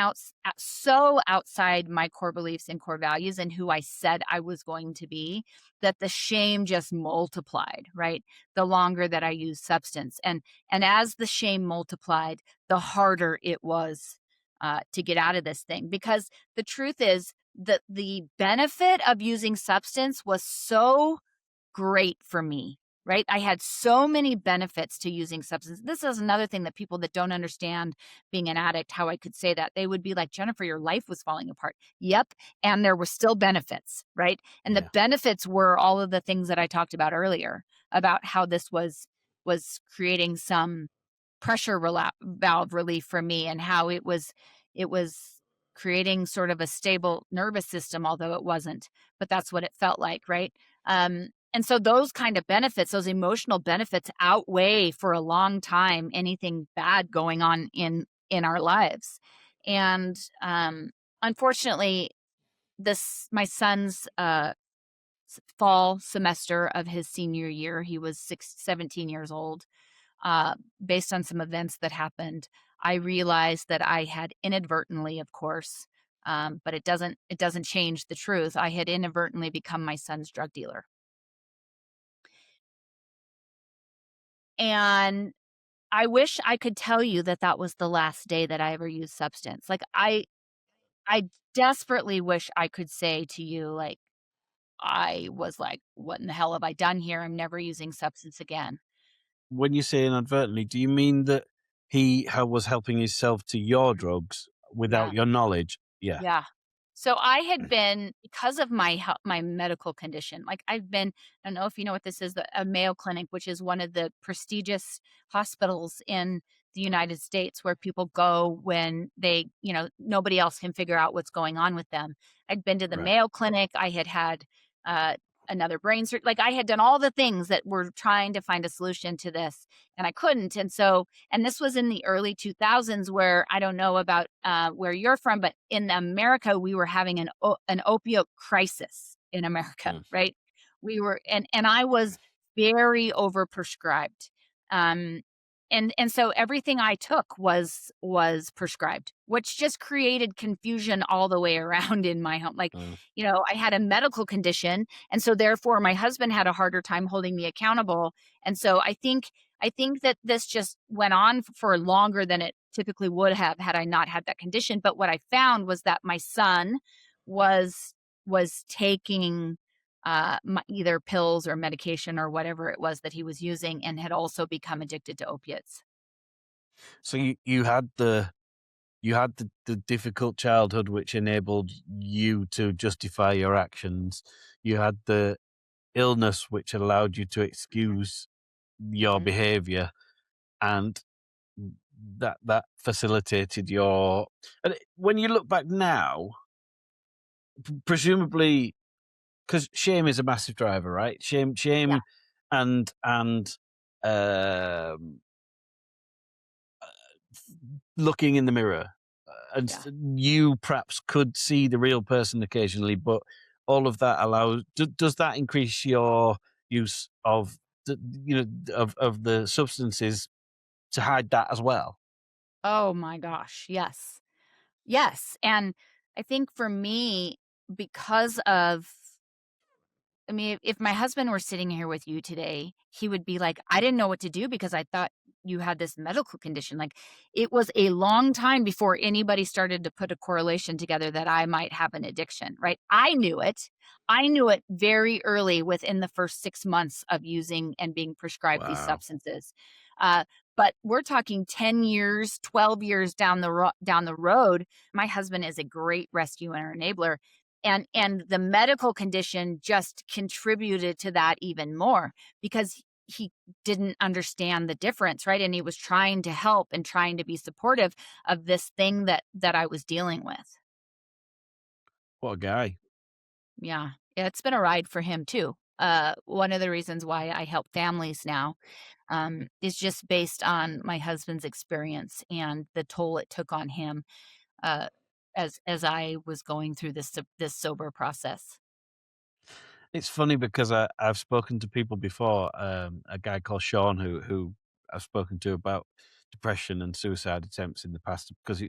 so outside my core beliefs and core values and who I said I was going to be, that the shame just multiplied, right? The longer that I used substance, and as the shame multiplied, the harder it was to get out of this thing. Because the truth is that the benefit of using substance was so great for me, right? I had so many benefits to using substance. This is another thing that people that don't understand being an addict, how I could say that, they would be like, Jennifer, your life was falling apart. Yep. And there were still benefits, right? And the Yeah. benefits were all of the things that I talked about earlier about how this was creating some valve relief for me, and how it was creating sort of a stable nervous system, although it wasn't, but that's what it felt like, right? And so those kind of benefits, those emotional benefits, outweigh for a long time anything bad going on in our lives. And unfortunately, this my son's fall semester of his senior year, he was 17 years old. Based on some events that happened, I realized that I had inadvertently, of course, but it doesn't change the truth. I had inadvertently become my son's drug dealer. And I wish I could tell you that that was the last day that I ever used substance. Like, I desperately wish I could say to you, like, I was like, "What in the hell have I done here? I'm never using substance again." When you say inadvertently, do you mean that was helping himself to your drugs Yeah. without your knowledge? Yeah. Yeah. So I had been because of my medical condition, like, I've been I don't know if you know what this is, a Mayo Clinic, which is one of the prestigious hospitals in the United States where people go when nobody else can figure out what's going on with them. I'd been to the Right. Mayo Clinic, I had uh, another like, I had done all the things that were trying to find a solution to this, and I couldn't, and this was in the early 2000s where I don't know about, where you're from, but in America, we were having an opioid crisis in America, Mm. right? We were and I was very overprescribed. Um, and so everything I took was prescribed, which just created confusion all the way around in my home. Like, Mm. I had a medical condition, and so therefore my husband had a harder time holding me accountable. And so I think that this just went on for longer than it typically would have had I not had that condition. But what I found was that my son was taking either pills or medication or whatever it was that he was using, and had also become addicted to opiates. So you had the difficult childhood which enabled you to justify your actions. You had the illness which allowed you to excuse your Mhm. behavior, and that facilitated your. And when you look back now, presumably, because shame is a massive driver, right? Yeah, And um, looking in the mirror, yeah. you perhaps could see the real person occasionally, but all of that allows. Does that increase your use of of the substances to hide that as well? Oh my gosh, yes. Yes, and I think for me, because of I mean, if my husband were sitting here with you today, he would be like, "I didn't know what to do because I thought you had this medical condition." Like, it was a long time before anybody started to put a correlation together that I might have an addiction, right? I knew it. I knew it very early within the first 6 months of using and being prescribed these Wow. substances. Uh, but we're talking 10 years, 12 years down the road. My husband is a great rescue and enabler, and the medical condition just contributed to that even more because he didn't understand the difference, right? And he was trying to help and trying to be supportive of this thing that I was dealing with. What a guy. Yeah. Yeah, it's been a ride for him too. One of the reasons why I help families now, is just based on my husband's experience and the toll it took on him, uh, as I was going through this sober process. It's funny because I've spoken to people before, a guy called Sean who I've spoken to about depression and suicide attempts in the past because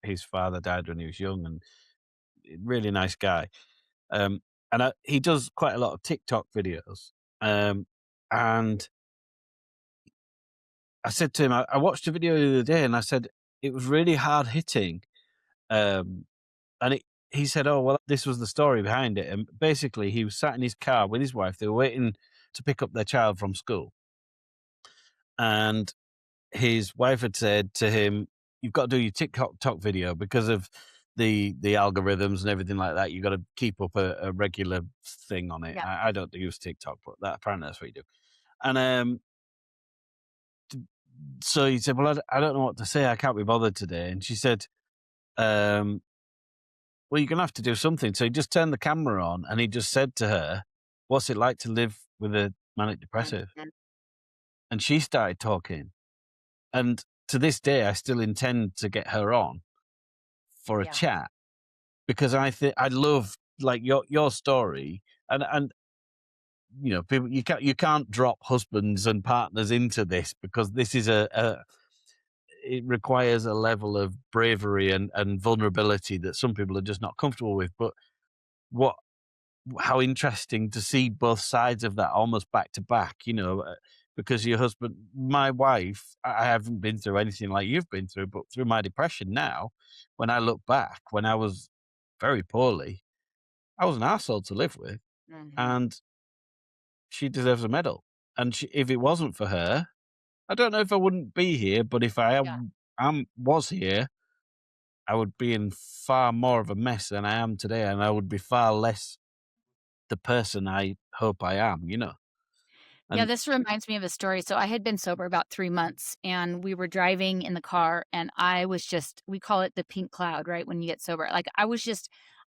his father died when he was young, and really nice guy. Um, he does quite a lot of TikTok videos. Um, and I said to him, I watched a video the other day, and I said it was really hard hitting. Um, and he said, "Oh well, this was the story behind it." And basically, he was sat in his car with his wife. They were waiting to pick up their child from school, and his wife had said to him, "You've got to do your TikTok video because of the algorithms and everything like that. You've got to keep up a regular thing on it." Yeah. I don't use TikTok, but apparently that's what you do. And so he said, "Well, I don't know what to say. I can't be bothered today." And she said, um, "Well, you're gonna have to do something." So he just turned the camera on and he just said to her, "What's it like to live with a manic depressive?" Mhm. And she started talking. And to this day, I still intend to get her on for a Yeah. chat because I love like your story. And people, you can't drop husbands and partners into this because this is a it requires a level of bravery and vulnerability that some people are just not comfortable with. But what how interesting to see both sides of that almost back to back, because your husband, my wife, I haven't been through anything like you've been through, but through my depression now, when I look back, when I was very poorly. I was an arsehole to live with, Mhm. and she deserves a medal. And if it wasn't for her, I don't know if I wouldn't be here, but if Yeah. was here, I would be in far more of a mess than I am today, and I would be far less the person I hope I am, you know? Yeah, And this reminds me of a story. So I had been sober about 3 months, and we were driving in the car, and I was just we call it the pink cloud, right, when you get sober. Like,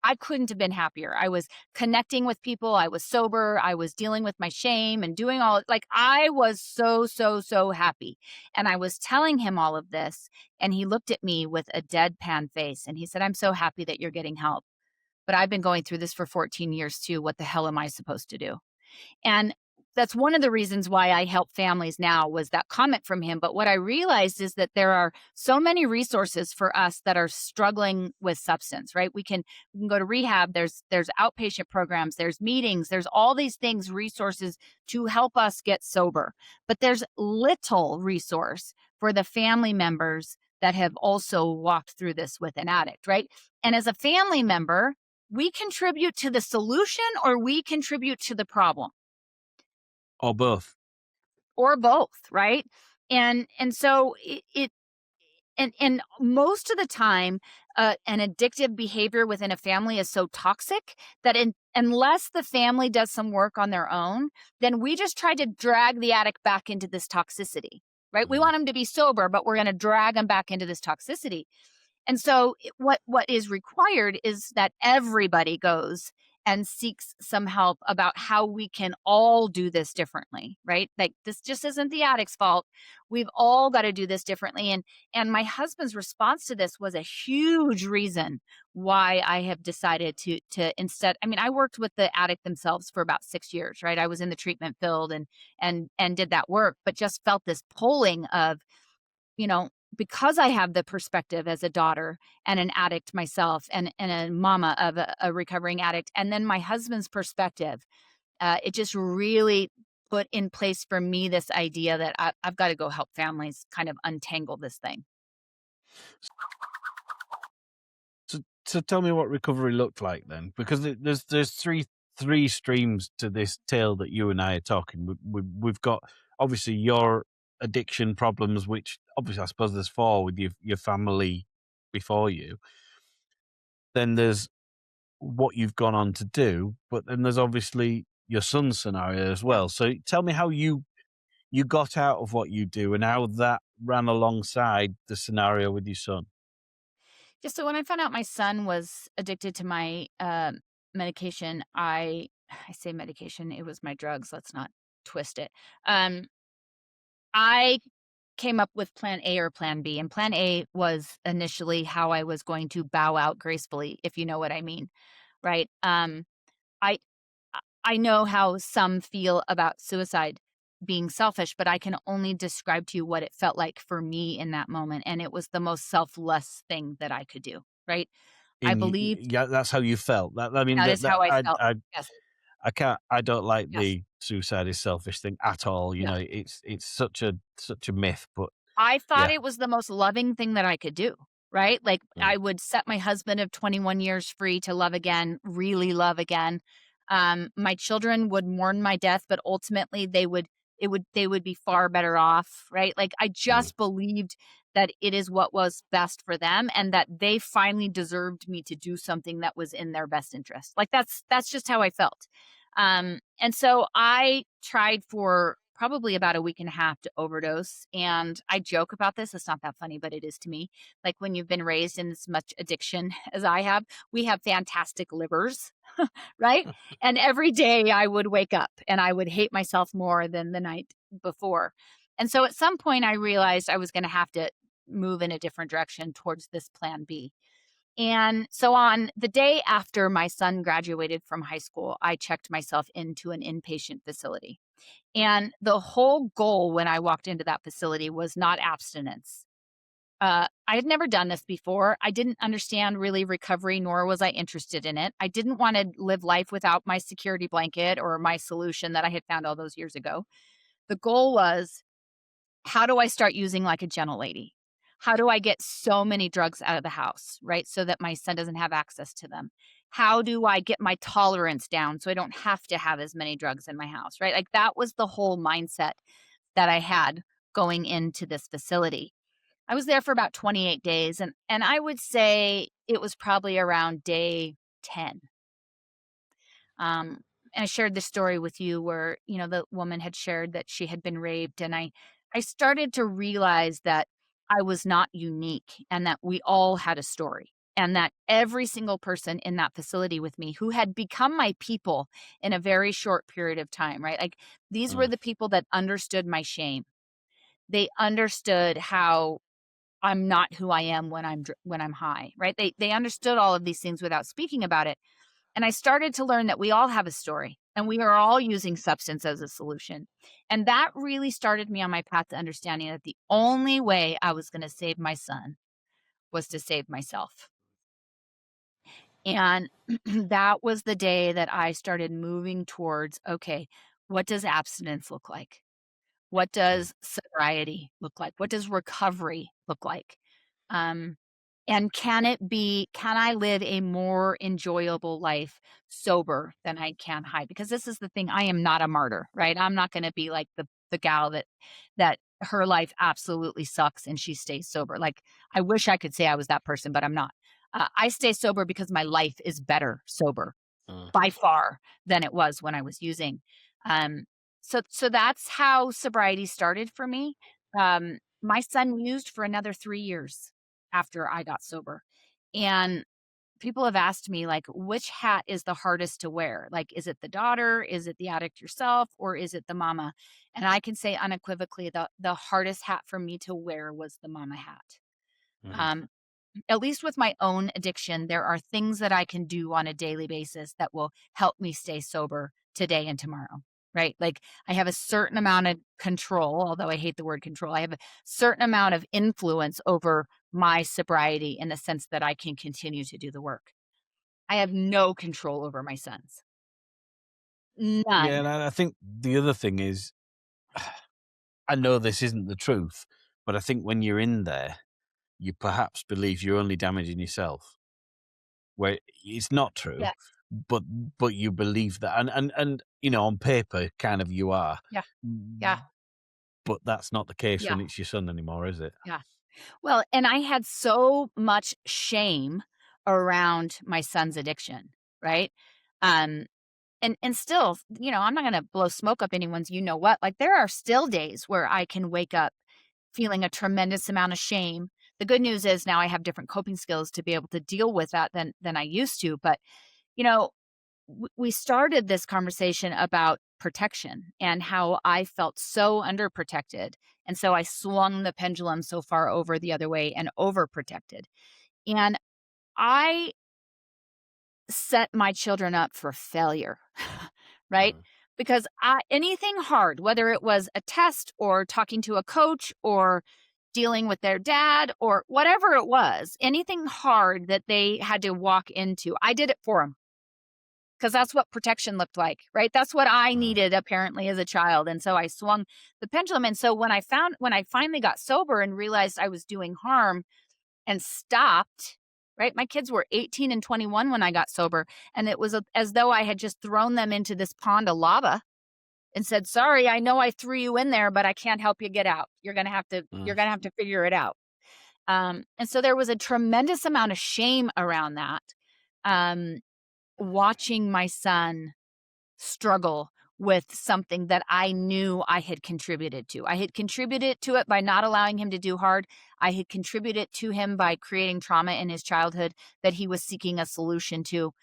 I couldn't have been happier. I was connecting with people, I was sober, I was dealing with my shame and doing all like, I was so, so, so happy, and I was telling him all of this, and he looked at me with a deadpan face, and he said, "I'm so happy that you're getting help, but I've been going through this for 14 years too. What the hell am I supposed to do?" And that's one of the reasons why I help families now was that comment from him. But what I realized is that there are so many resources for us that are struggling with substance, right? We can go to rehab, there's outpatient programs, there's meetings, there's all these things, resources to help us get sober. But there's little resource for the family members that have also walked through this with an addict, right? And as a family member, we contribute to the solution or we contribute to the problem or both. or both, right? And so it and most of the time, an addictive behavior within a family is so toxic that unless the family does some work on their own, then we just try to drag the addict back into this toxicity, right? We Mm. want them to be sober, but we're going to drag them back into this toxicity. And so what is required is that everybody goes and seeks some help about how we can all do this differently, right? Like this just isn't the addict's fault. We've all got to do this differently. And my husband's response to this was a huge reason why I have decided to instead. I mean, I worked with the addict themselves for about 6 years, right? I was in the treatment field and did that work, but just felt this pulling of you know, because I have the perspective as a daughter and an addict myself and a mama of a recovering addict, and then my husband's perspective, it just really put in place for me this idea that I've got to go help families kind of untangle this thing. So tell me what recovery looked like then, because there's three streams to this tale that you and I are talking. We've got obviously your addiction problems, which obviously I suppose there's four with your family before you. Then there's what you've gone on to do, but then there's obviously your son's scenario as Yeah. well. So tell me how you got out of what you do and how that ran alongside the scenario with your son. Just so when I found out my son was addicted to my medication, I say medication, it was my drugs. Let's not twist it. Um, I came up with plan A or plan B, and plan A was initially how I was going to bow out gracefully, if you know what I mean, right? I I know how some feel about suicide being selfish, but I can only describe to you what it felt like for me in that moment, and it was the most selfless thing that I could do, right? I believed Yeah, that's how you felt. That I mean that is that how I felt. Yes, I can't. I don't like yes, the suicide is selfish thing at all. You yeah. know, it's such a myth. But I thought yeah, it was the most loving thing that I could do, right? Like, mm, I would set my husband of 21 years free to love again, really love again. My children would mourn my death, but ultimately they would be far better off, right? Like, I mm. just believed that it is what was best for them and that they finally deserved me to do something that was in their best interest. Like, that's just how I felt. And so I tried for probably about a week and a half to overdose. And I joke about this. It's not that funny, but it is to me. Like when you've been raised in as much addiction as I have, we have fantastic livers, right? And every day I would wake up and I would hate myself more than the night before. And so at some point I realized I was going to have to move in a different direction towards this plan B. And so on the day after my son graduated from high school, I checked myself into an inpatient facility. And the whole goal when I walked into that facility was not abstinence. I had never done this before. I didn't understand really recovery, nor was I interested in it. I didn't want to live life without my security blanket or my solution that I had found all those years ago. The goal was how do I start using like a gentle lady? How do I get so many drugs out of the house, right? So that my son doesn't have access to them. How do I get my tolerance down so I don't have to have as many drugs in my house, right? Like that was the whole mindset that I had going into this facility. I was there for about 28 days, and I would say it was probably around day 10. Um, and I shared this story with you where, the woman had shared that she had been raped, and I started to realize that I was not unique and that we all had a story. And that every single person in that facility with me who had become my people in a very short period of time, right? Like these were Mm, the people that understood my shame. They understood how I'm not who I am when I'm high, right? They understood all of these things without speaking about it. And I started to learn that we all have a story and we are all using substance as a solution. And that really started me on my path to understanding that the only way I was going to save my son was to save myself. And that was the day that I started moving towards, okay, what does abstinence look like? What mm, does sobriety look like? What does recovery look like? Um, and can I live a more enjoyable life sober than I can high? Because this is the thing, I am not a martyr, right? I'm not gonna be like the gal that her life absolutely sucks and she stays sober. Like, I wish I could say I was that person, but I'm not. I stay sober because my life is better sober mm, by far than it was when I was using. Um, so that's how sobriety started for me. My son used for another 3 years after I got sober. And people have asked me, like, which hat is the hardest to wear? Like, is it the daughter? Is it the addict yourself? Or is it the mama? And I can say unequivocally the hardest hat for me to wear was the mama hat. mm. Um, at least with my own addiction, there are things that I can do on a daily basis that will help me stay sober today and tomorrow, right? Like I have a certain amount of control, although I hate the word control. I have a certain amount of influence over my sobriety in the sense that I can continue to do the work. I have no control over my sons. Yeah, None. and I think the other thing is, I know this isn't the truth, but I think when you're in there, you perhaps believe you're only damaging yourself, where it's not true, Yes. but you believe that, and on paper, kind of you are, Yeah. Yeah. Mm, but that's not the case Yeah. when it's your son anymore, is it? Yeah. Well, and I had so much shame around my son's addiction, right? Um, and still, I'm not gonna blow smoke up anyone's you know what. Like there are still days where I can wake up feeling a tremendous amount of shame. The good news is now I have different coping skills to be able to deal with that than I used to. But you know, we started this conversation about protection and how I felt so underprotected. And so I swung the pendulum so far over the other way and overprotected. And I set my children up for failure, right? Mm, Because anything hard, whether it was a test or talking to a coach or dealing with their dad or whatever it was, anything hard that they had to walk into, I did it for them because that's what protection looked like, right? That's what I mm, needed apparently as a child. And so I swung the pendulum. And so when I finally got sober and realized I was doing harm and stopped, right? My kids were 18 and 21 when I got sober. And it was as though I had just thrown them into this pond of lava and said, sorry, I know I threw you in there, but I can't help you get out. You're mm. going to have to figure it out. And so there was a tremendous amount of shame around that. Um, watching my son struggle with something that I knew I had contributed to. I had contributed to it by not allowing him to do hard. I had contributed to him by creating trauma in his childhood that he was seeking a solution to.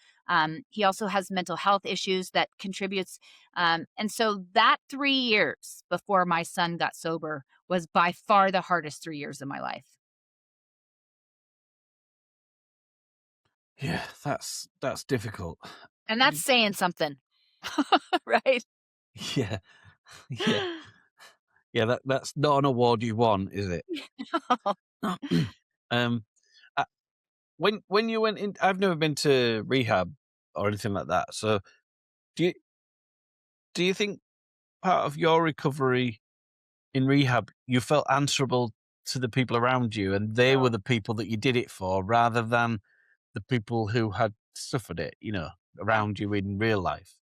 He also has mental health issues that contributes. And so that 3 years before my son got sober was by far the hardest 3 years of my life. Yeah, that's difficult. And that's Y- saying something, right? Yeah, yeah, yeah. That's not an award you want, is it? um, uh, when you went in, I've never been to rehab or anything like that. So do you do you think part of your recovery in rehab, you felt answerable to the people around you, and they were No. the people that you did it for, rather than the people who had suffered it, Yeah. around you in real life.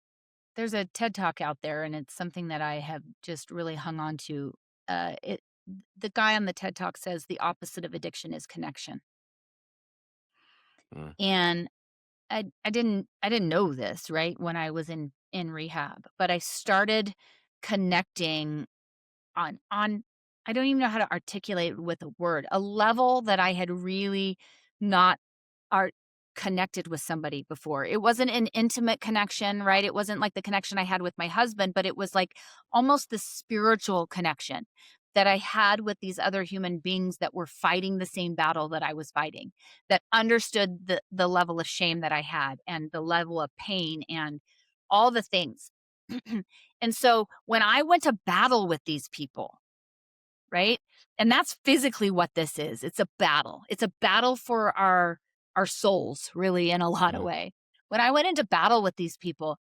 There's a TED Talk out there, and it's something that I have just really hung on to. It the guy on the TED Talk says the opposite of addiction is connection. Mm, And I didn't know this, right, when I was in rehab, but I started connecting on I don't even know how to articulate it with a word, a level that I had really not art connected with somebody before. It wasn't an intimate connection, right? It wasn't like the connection I had with my husband, but it was like almost the spiritual connection that I had with these other human beings that were fighting the same battle that I was fighting, that understood the level of shame that I had and the level of pain and all the things. And so when I went to battle with these people, right? And that's physically what this is. It's a battle. It's a battle for our souls, really, in a lot of mm, way. When I went into battle with these people,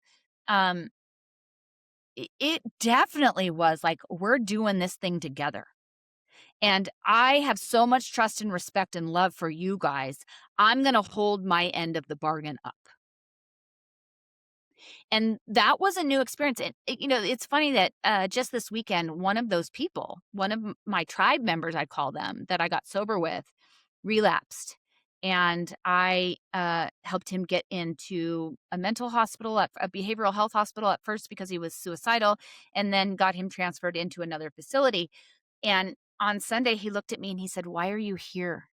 um, it definitely was like, we're doing this thing together. And I have so much trust and respect and love for you guys. I'm going to hold my end of the bargain up. And that was a new experience. It's funny that just this weekend, one of those people, one of my tribe members, I call them, that I got sober with, relapsed. And I helped him get into a mental hospital, at a behavioral health hospital at first because he was suicidal, and then got him transferred into another facility. And on Sunday, he looked at me and he said, "Why are you here?"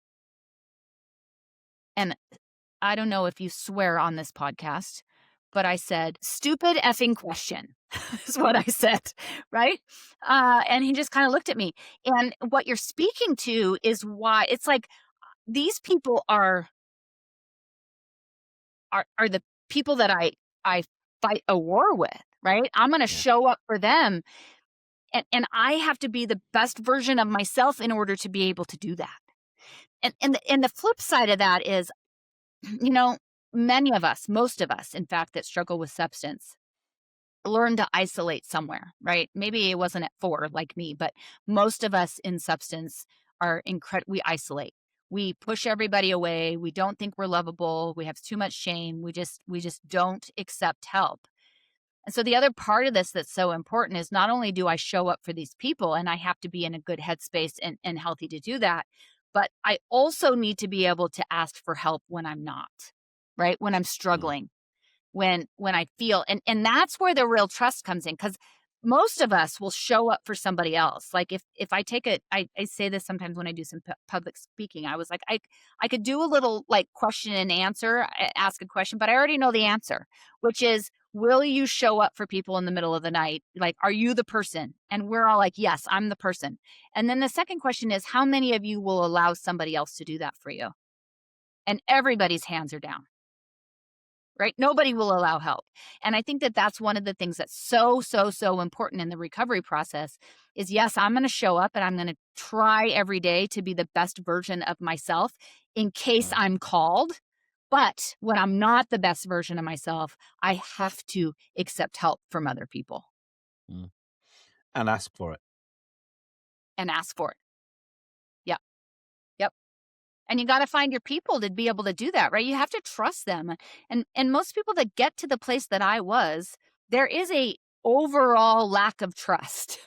And I don't know if you swear on this podcast, but I said, "Stupid effing question," is what I said, right? And he just kinda looked at me. And what you're speaking to is why it's like these people are the people that I fight a war with, right? I'm gonna yeah. show up for them, and I have to be the best version of myself in order to be able to do that. And the flip side of that is, you know, many of us, most of us, in fact, that struggle with substance learn to isolate somewhere, right? Maybe it wasn't at 4 like me, but most of us in substance are we isolate. We push everybody away. We don't think we're lovable. We have too much shame. We just don't accept help. And so the other part of this that's so important is not only do I show up for these people and I have to be in a good headspace and healthy to do that, but I also need to be able to ask for help when I'm not, right? When I'm Mm, struggling, when I feel and that's where the real trust comes in because most of us will show up for somebody else. Like if I take I say this sometimes when I do some public speaking. I was like I could do a little like question and answer, ask a question, but I already know the answer, which is will you show up for people in the middle of the night? Like are you the person? And we're all like yes, I'm the person. And then the second question is how many of you will allow somebody else to do that for you? And everybody's hands are down, right? Nobody will allow help. And I think that that's one of the things that's so, so, so important in the recovery process is yes, I'm going to show up and I'm going to try every day to be the best version of myself in case mm, I'm called. But when I'm not the best version of myself, I have to accept help from other people mm. And ask for it. and ask for it. Yep. Yep. And you gotta find your people to be able to do that, right? You have to trust them. And most people that get to the place that I was, there is a overall lack of trust,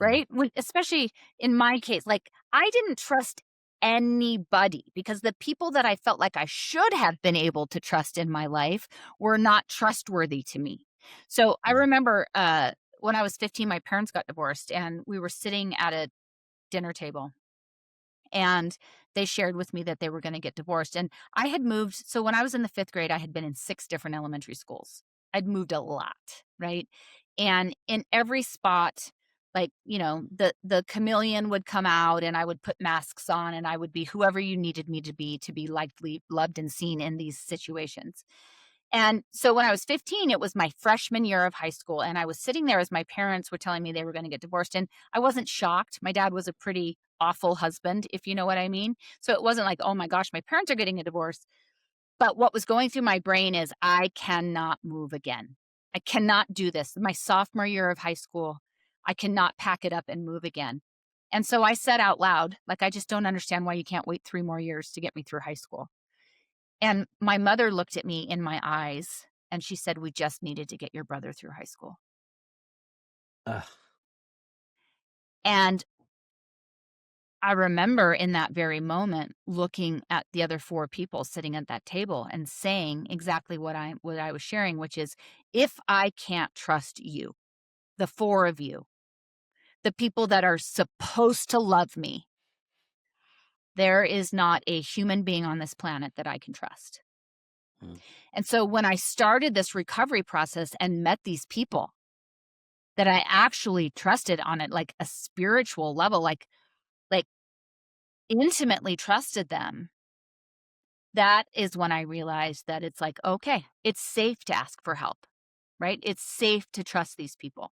Mm, right? Especially in my case, like I didn't trust anybody because the people that I felt like I should have been able to trust in my life were not trustworthy to me. So I mm, remember when I was 15, my parents got divorced and we were sitting at a dinner table and they shared with me that they were going to get divorced. And I had moved. So when I was in the 5th grade, I had been in 6 different elementary schools. I'd moved a lot, right? And in every spot, like the chameleon would come out, and I would put masks on, and I would be whoever you needed me to be liked, loved, and seen in these situations. And so when I was 15, it was my freshman year of high school. And I was sitting there as my parents were telling me they were going to get divorced. And I wasn't shocked. My dad was a pretty awful husband, if you know what I mean. So it wasn't like, oh my gosh, my parents are getting a divorce. But what was going through my brain is, I cannot move again. I cannot do this. My sophomore year of high school, I cannot pack it up and move again. And so I said out loud, like, I just don't understand why you can't wait 3 more years to get me through high school. And my mother looked at me in my eyes and she said, "We just needed to get your brother through high school." Ugh. And I remember in that very moment looking at the other 4 people sitting at that table and saying exactly what I was sharing, which is, if I can't trust you, the 4 of you, the people that are supposed to love me, there is not a human being on this planet that I can trust. Mm. And so when I started this recovery process and met these people that I actually trusted on it, like a spiritual level, like intimately trusted them, that is when I realized that it's like, okay, it's safe to ask for help, right? It's safe to trust these people.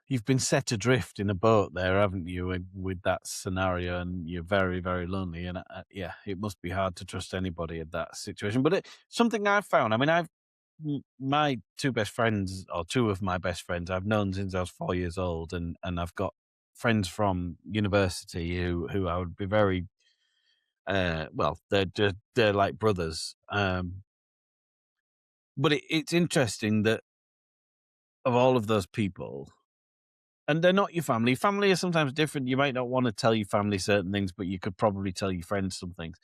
You've been set adrift in a boat there, haven't you, with that scenario, and you're very, very lonely. And yeah, it must be hard to trust anybody in that situation. But something I've found, I mean, my two best friends, or two of my best friends, I've known since I was 4 years old, and I've got friends from university who I would be very, well, they're like brothers. But it's interesting that of all of those people, and they're not your family. Family is sometimes different. You might not want to tell your family certain things, but you could probably tell your friends some things.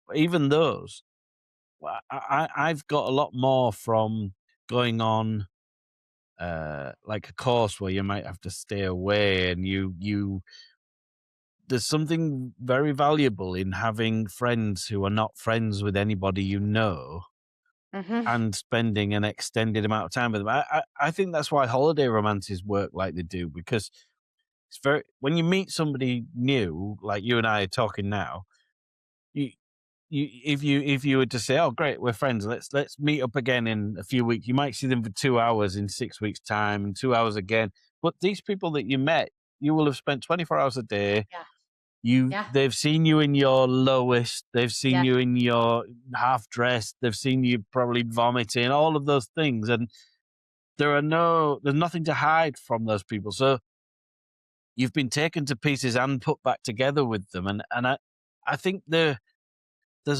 But even those, I've got a lot more from going on like a course where you might have to stay away, and there's something very valuable in having friends who are not friends with anybody you know, Mhm. and spending an extended amount of time with them. I think that's why holiday romances work like they do, because it's very, when you meet somebody new, like you and I are talking now, you if you were to say, "Oh, great, we're friends. Let's meet up again in a few weeks," you might see them for 2 hours in 6 weeks' time, and 2 hours again. But these people that you met, you will have spent 24 hours a day. Yeah. Yeah. They've seen you in your lowest. They've seen Yeah. you in your half dressed. They've seen you probably vomiting. All of those things, and there's nothing to hide from those people. So you've been taken to pieces and put back together with them, and I think there's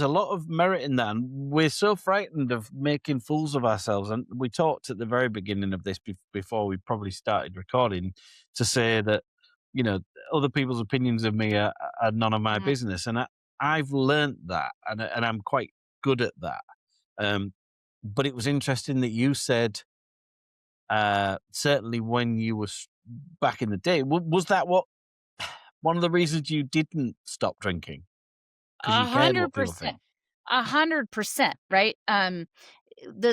a lot of merit in that, and we're so frightened of making fools of ourselves. And we talked at the very beginning of this, before we probably started recording, to say that, you know, other people's opinions of me are none of my Mhm. business, and I've learnt that, and I'm quite good at that. Um, but it was interesting that you said, certainly when you were back in the day, was that what one of the reasons you didn't stop drinking? Because you cared what people 100%. think? 100%, right?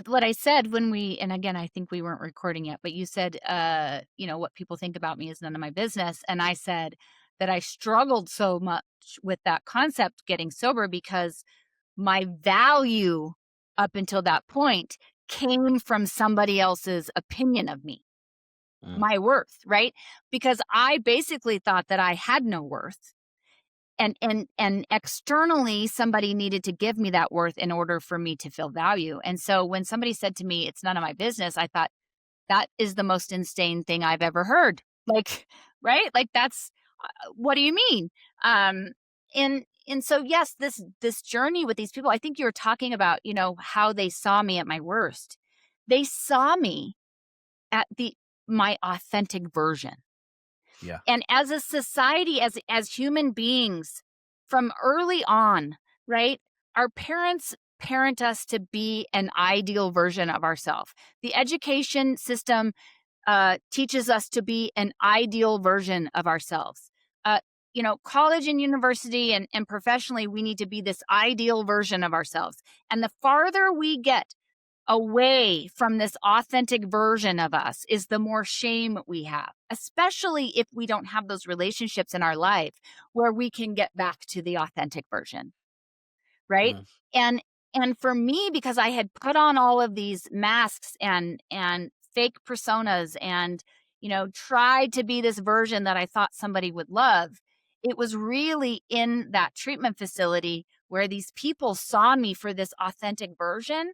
What I said when we, and again, I think we weren't recording yet, but you said, what people think about me is none of my business. And I said that I struggled so much with that concept getting sober because my value up until that point came from somebody else's opinion of me, Mm, my worth, right? Because I basically thought that I had no worth, and externally somebody needed to give me that worth in order for me to feel value. And so when somebody said to me, "It's none of my business," I thought, that is the most insane thing I've ever heard. Like, right? Like, that's what do you mean? Um and so yes, this journey with these people, I think you were talking about, how they saw me at my worst. They saw me at the my authentic version. yeah. And as a society, as human beings, from early on, right? Our parents parent us to be an ideal version of ourselves. The education system teaches us to be an ideal version of ourselves. Uh, College and university and professionally, we need to be this ideal version of ourselves. And the farther we get away from this authentic version of us is the more shame we have, especially if we don't have those relationships in our life where we can get back to the authentic version, right? Mm, And for me, because I had put on all of these masks and fake personas and tried to be this version that I thought somebody would love, it was really in that treatment facility where these people saw me for this authentic version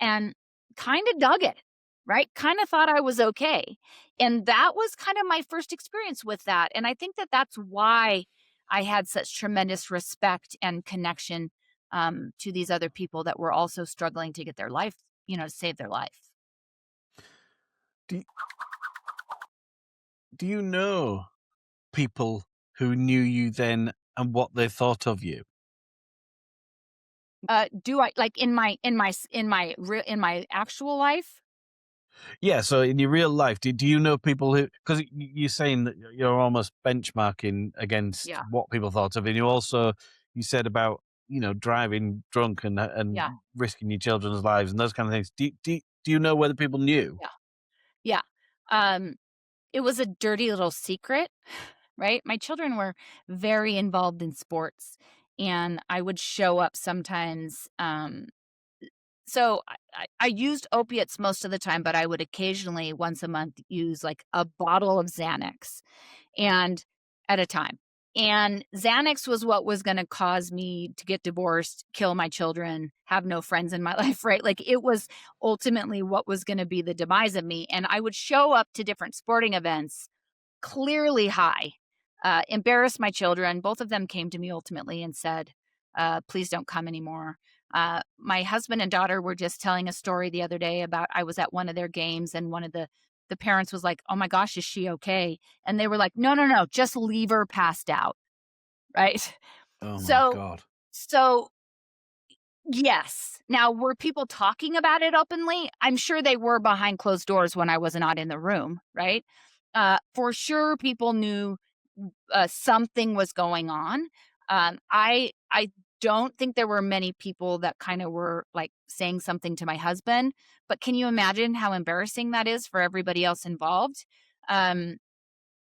and kind of dug it. right? Kind of thought I was okay. And that was kind of my first experience with that. And I think that that's why I had such tremendous respect and connection to these other people that were also struggling to get their life, to save their life. Do you, do you know people who knew you then and what they thought of you? Do I like in my actual life? Yeah, so in your real life, do you know people who, because you're saying that you're almost benchmarking against Yeah, what people thought of, and you said about, driving drunk and yeah, risking your children's lives and those kind of things. Do you know whether people knew? yeah, yeah. Um, it was a dirty little secret, right? My children were very involved in sports, and I would show up sometimes. So I used opiates most of the time, but I would occasionally, once a month, use like a bottle of Xanax and at a time. And Xanax was what was going to cause me to get divorced, kill my children, have no friends in my life, right? Like it was ultimately what was going to be the demise of me. And I would show up to different sporting events clearly high, embarrassed my children. Both of them came to me ultimately and said, please don't come anymore. My husband and daughter were just telling a story the other day about I was at one of their games and one of the parents was like, "Oh my gosh, is she okay?" And they were like, "No, no, no, just leave her passed out." Right? Oh my So God. so yes. Now, were people talking about it openly? I'm sure they were behind closed doors when I was not in the room, right? For sure, people knew something was going on. I don't think there were many people that kind of were like saying something to my husband, but can you imagine how embarrassing that is for everybody else involved? Um,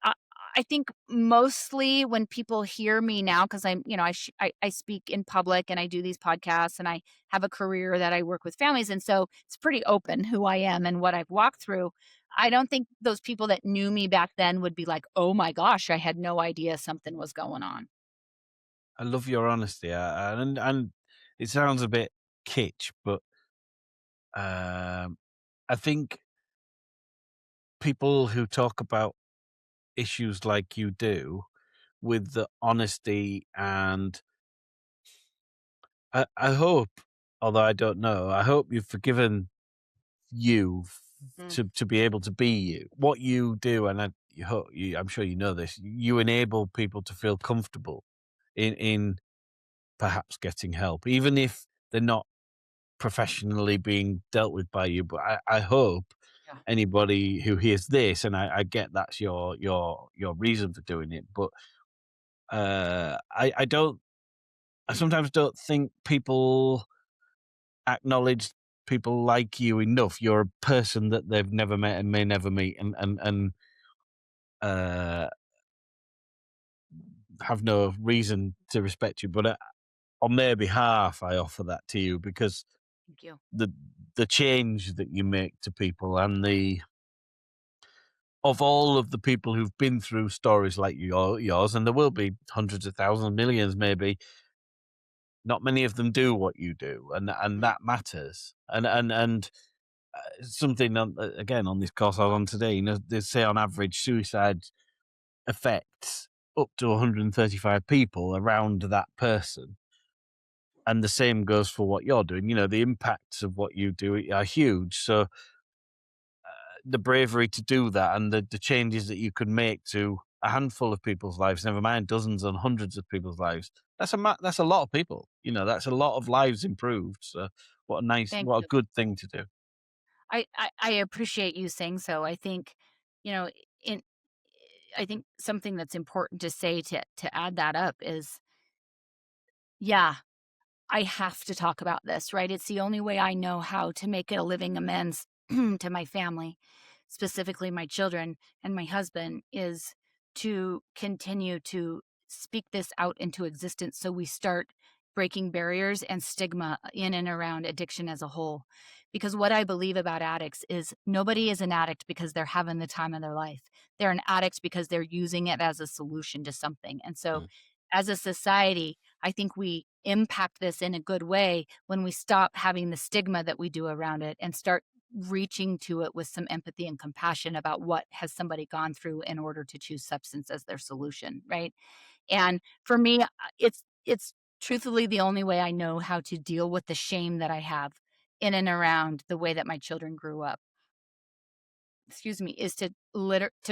I I think mostly when people hear me now, because I speak in public and I do these podcasts and I have a career that I work with families, and so it's pretty open who I am and what I've walked through. I don't think those people that knew me back then would be like, "Oh my gosh, I had no idea something was going on." I love your honesty, and it sounds a bit kitsch, but I think people who talk about issues like you do with the honesty and I hope, although I don't know, I hope you've forgiven you Mm, to be able to be you. What you do, and I'm sure you know this. You enable people to feel comfortable in perhaps getting help, even if they're not professionally being dealt with by you. But I hope yeah, anybody who hears this, and I get that's your reason for doing it, but I don't. I sometimes don't think people acknowledge people like you enough. You're a person that they've never met and may never meet, and uh, have no reason to respect you. But on their behalf, I offer that to you because thank you. the the change that you make to people, and the of all of the people who've been through stories like yours, and there will be hundreds of thousands, millions, maybe. Not many of them do what you do, and Mm, that matters. And something again on this course I was on today. They say on average suicide affects up to 135 people around that person, and the same goes for what you're doing. The impacts of what you do are huge. So the bravery to do that and the changes that you could make to a handful of people's lives, never mind dozens and hundreds of people's lives. That's a lot of people. That's a lot of lives improved. So thank what a you. good thing to do. I appreciate you saying so. I think, you know, in I think something that's important to say to add that up is, yeah, I have to talk about this, right? It's the only way I know how to make a living amends to my family, specifically my children and my husband, is to continue to speak this out into existence so we start breaking barriers and stigma in and around addiction as a whole. Because what I believe about addicts is nobody is an addict because they're having the time of their life. They're an addict because they're using it as a solution to something. And so, Mm. as a society, I think we impact this in a good way when we stop having the stigma that we do around it and start reaching to it with some empathy and compassion about what has somebody gone through in order to choose substance as their solution, right? And for me, it's truthfully the only way I know how to deal with the shame that I have in and around the way that my children grew up, excuse me, is to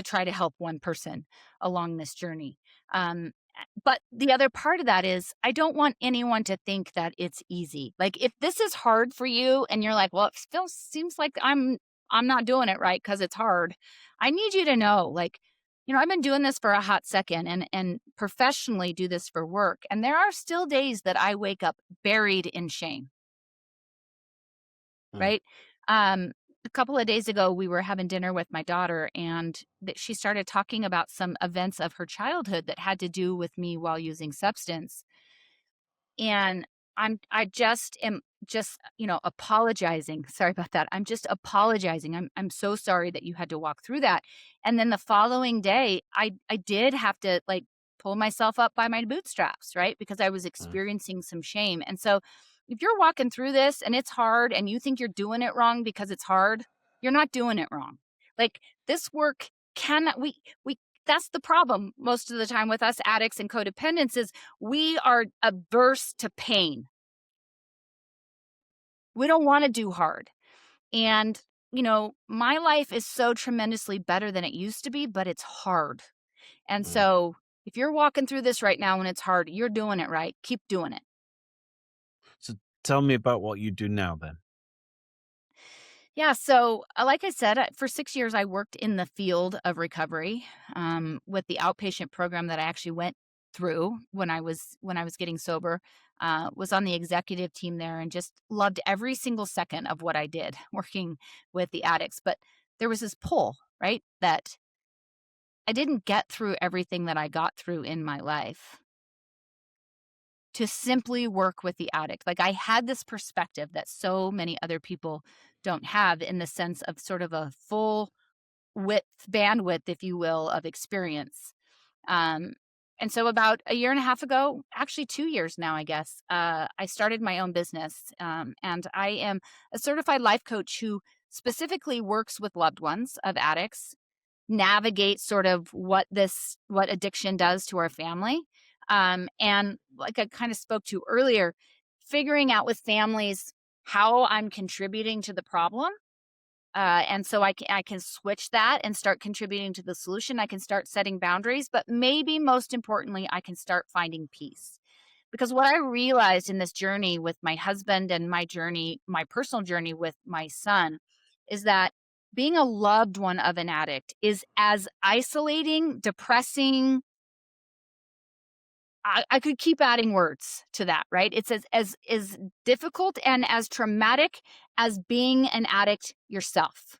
try to help one person along this journey. But the other part of that is I don't want anyone to think that it's easy. Like if this is hard for you and you're like, well, it feels seems like I'm not doing it right because it's hard. I need you to know, like, I've been doing this for a hot second and professionally do this for work. And there are still days that I wake up buried in shame, Mm. right? A couple of days ago, we were having dinner with my daughter, and she started talking about some events of her childhood that had to do with me while using substance. And I just am just, apologizing. Sorry about that. I'm just apologizing. I'm so sorry that you had to walk through that. And then the following day, I did have to like pull myself up by my bootstraps, right? Because I was Mm. experiencing some shame. And so if you're walking through this and it's hard and you think you're doing it wrong because it's hard, you're not doing it wrong. Like this work cannot we that's the problem most of the time with us addicts and codependents is we are averse to pain. We don't want to do hard. And, my life is so tremendously better than it used to be, but it's hard. And Mm. so if you're walking through this right now and it's hard, you're doing it right. Keep doing it. So tell me about what you do now then. Yeah. So, like I said, for 6 years, I worked in the field of recovery with the outpatient program that I actually went through when I was getting sober. Was on the executive team there and just loved every single second of what I did working with the addicts. But there was this pull, right, that I didn't get through everything that I got through in my life to simply work with the addict. Like I had this perspective that so many other people don't have in the sense of sort of a full bandwidth, if you will, of experience. Um, and so about a year and a half ago, actually 2 years now, I guess, I started my own business. And I am a certified life coach who specifically works with loved ones of addicts, navigate sort of what addiction does to our family. And like I kind of spoke to earlier, figuring out with families how I'm contributing to the problem. And so I can switch that and start contributing to the solution. I can start setting boundaries, but maybe most importantly, I can start finding peace. Because what I realized in this journey with my husband and my personal journey with my son, is that being a loved one of an addict is as isolating, depressing. I could keep adding words to that, right? It's as difficult and as traumatic as being an addict yourself,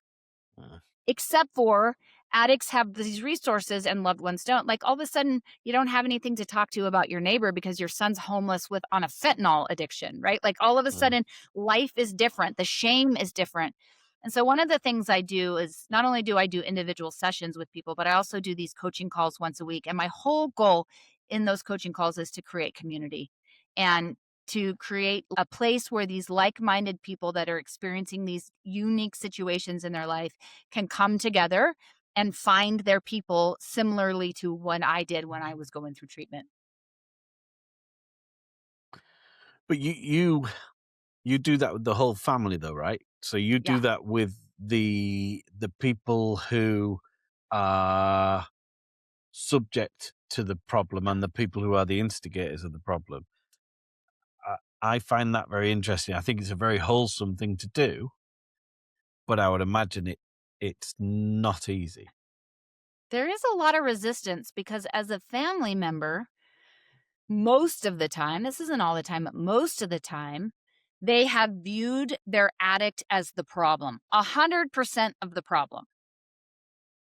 Mm. except for addicts have these resources and loved ones don't. Like all of a sudden, you don't have anything to talk to about your neighbor because your son's homeless with on a fentanyl addiction, right? Like all of a Mm. sudden, life is different. The shame is different. And so one of the things I do is not only do I do individual sessions with people, but I also do these coaching calls once a week. And my whole goal in those coaching calls is to create community and to create a place where these like-minded people that are experiencing these unique situations in their life can come together and find their people similarly to what I did when I was going through treatment. But you do that with the whole family though, right? So you do Yeah. that with the people who are subject to the problem and the people who are the instigators of the problem. I find that very interesting. I think it's a very wholesome thing to do, but I would imagine it's not easy. There is a lot of resistance because as a family member, most of the time, this isn't all the time, but most of the time, they have viewed their addict as the problem, 100% of the problem,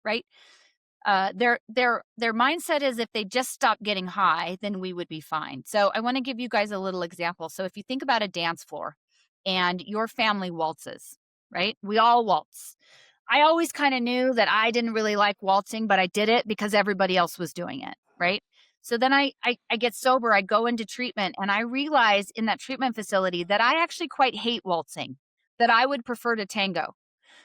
right? Their mindset is if they just stop getting high, then we would be fine. So I want to give you guys a little example. So if you think about a dance floor and your family waltzes, right? We all waltz. I always kind of knew that I didn't really like waltzing, but I did it because everybody else was doing it, right? So then I get sober, I go into treatment, and I realize in that treatment facility that I actually quite hate waltzing, that I would prefer to tango.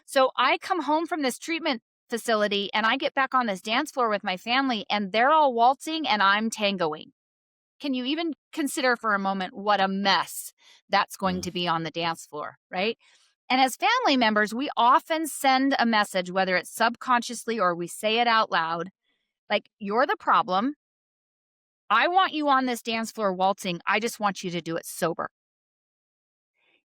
So I come home from this treatment facility and I get back on this dance floor with my family and they're all waltzing and I'm tangoing. Can you even consider for a moment what a mess that's going Mm. to be on the dance floor, right? And as family members, we often send a message, whether it's subconsciously or we say it out loud, like, you're the problem. I want you on this dance floor waltzing. I just want you to do it sober.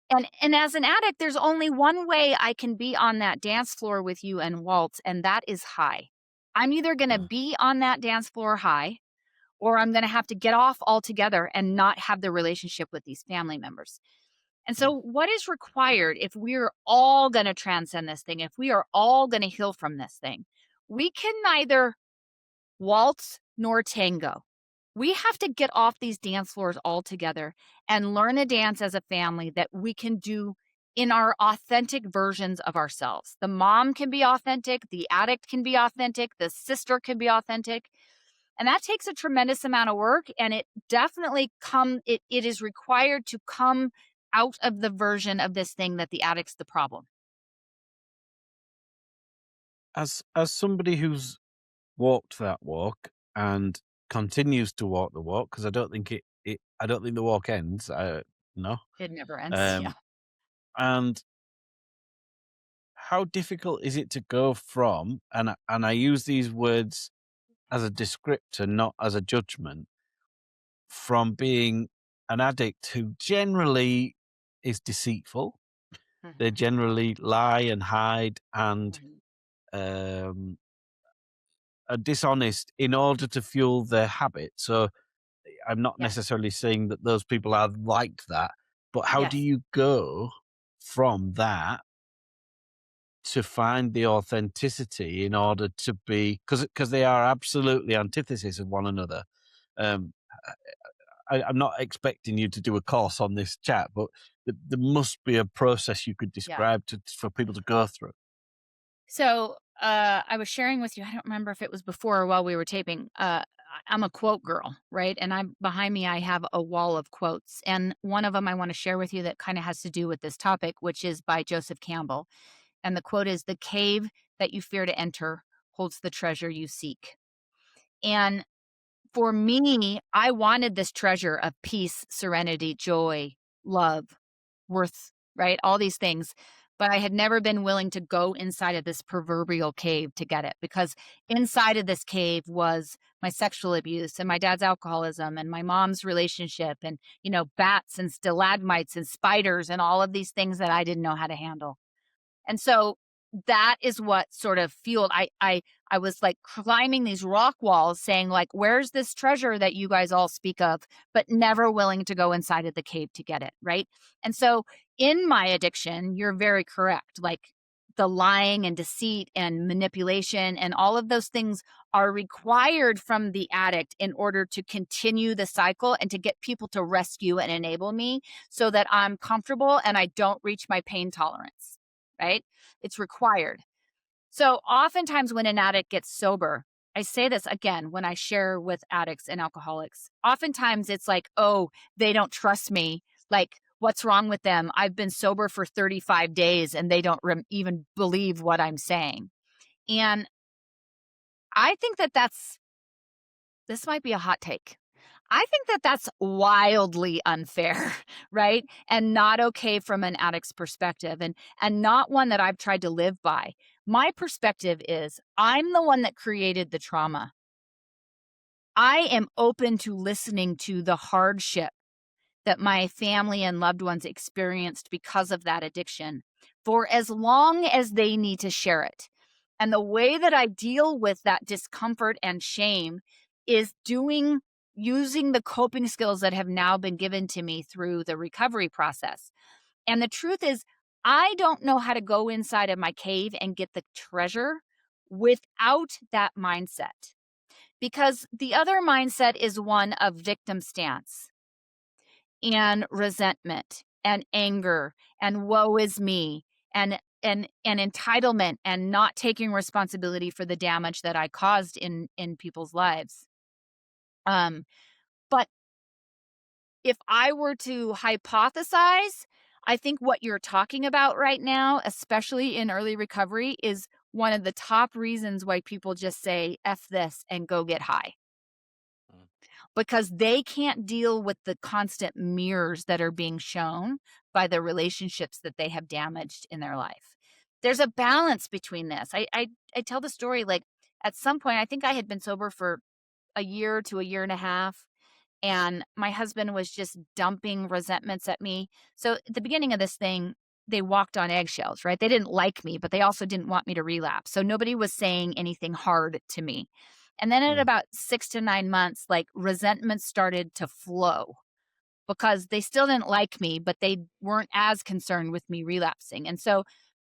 And as an addict, there's only one way I can be on that dance floor with you and waltz, and that is high. I'm either going to Mm. be on that dance floor high or I'm going to have to get off altogether and not have the relationship with these family members. And Mm. so, what is required if we're all going to transcend this thing, if we are all going to heal from this thing? We can neither waltz nor tango. We have to get off these dance floors altogether and learn a dance as a family that we can do in our authentic versions of ourselves. The mom can be authentic, the addict can be authentic, the sister can be authentic. And that takes a tremendous amount of work. And it definitely it is required to come out of the version of this thing that the addict's the problem. As somebody who's walked that walk and continues to walk the walk, because I don't think I don't think the walk ends. No. It never ends. Yeah. Um, and how difficult is it to go from, and I use these words as a descriptor, not as a judgment, from being an addict who generally is deceitful. They Mhm, generally lie and hide and mhm. um, are dishonest in order to fuel their habit. So I'm not Yes. necessarily saying that those people are like that, but how do Yes. you go from that to find the authenticity in order to be, because they are absolutely antithesis of one another. Um, I'm not expecting you to do a course on this chat, but there must be a process you could Yeah. describe for people to go through. So, I was sharing with you, I don't remember if it was before or while we were taping. I'm a quote girl, right? And I'm behind me, I have a wall of quotes. And one of them I want to share with you that kind of has to do with this topic, which is by Joseph Campbell. And the quote is: "The cave that you fear to enter holds the treasure you seek." And for me, I wanted this treasure of peace, serenity, joy, love, worth, right? All these things. But I had never been willing to go inside of this proverbial cave to get it, because inside of this cave was my sexual abuse and my dad's alcoholism and my mom's relationship and, bats and stalagmites and spiders and all of these things that I didn't know how to handle. And so that is what sort of fueled I was like climbing these rock walls saying, like, where's this treasure that you guys all speak of, but never willing to go inside of the cave to get it, right? And so in my addiction, you're very correct. Like, the lying and deceit and manipulation and all of those things are required from the addict in order to continue the cycle and to get people to rescue and enable me so that I'm comfortable and I don't reach my pain tolerance, right? It's required. So oftentimes when an addict gets sober, I say this again when I share with addicts and alcoholics. Oftentimes it's like, oh, they don't trust me. Like, what's wrong with them? I've been sober for 35 days and they don't even believe what I'm saying. And I think that this might be a hot take. I think that that's wildly unfair, right? And not okay from an addict's perspective, and not one that I've tried to live by. My perspective is I'm the one that created the trauma. I am open to listening to the hardship that my family and loved ones experienced because of that addiction for as long as they need to share it. And the way that I deal with that discomfort and shame is using the coping skills that have now been given to me through the recovery process. And the truth is, I don't know how to go inside of my cave and get the treasure without that mindset. Because the other mindset is one of victim stance and resentment and anger and woe is me and entitlement and not taking responsibility for the damage that I caused in people's lives. But if I were to hypothesize, I think what you're talking about right now, especially in early recovery, is one of the top reasons why people just say "F this" and go get high, Mm. because they can't deal with the constant mirrors that are being shown by the relationships that they have damaged in their life. There's a balance between this. I tell the story, like, at some point, I think I had been sober for a year to a year and a half, and my husband was just dumping resentments at me. So at the beginning of this thing, they walked on eggshells, right? They didn't like me, but they also didn't want me to relapse. So nobody was saying anything hard to me. And then at Mm. about 6 to 9 months, like, resentment started to flow because they still didn't like me, but they weren't as concerned with me relapsing. And so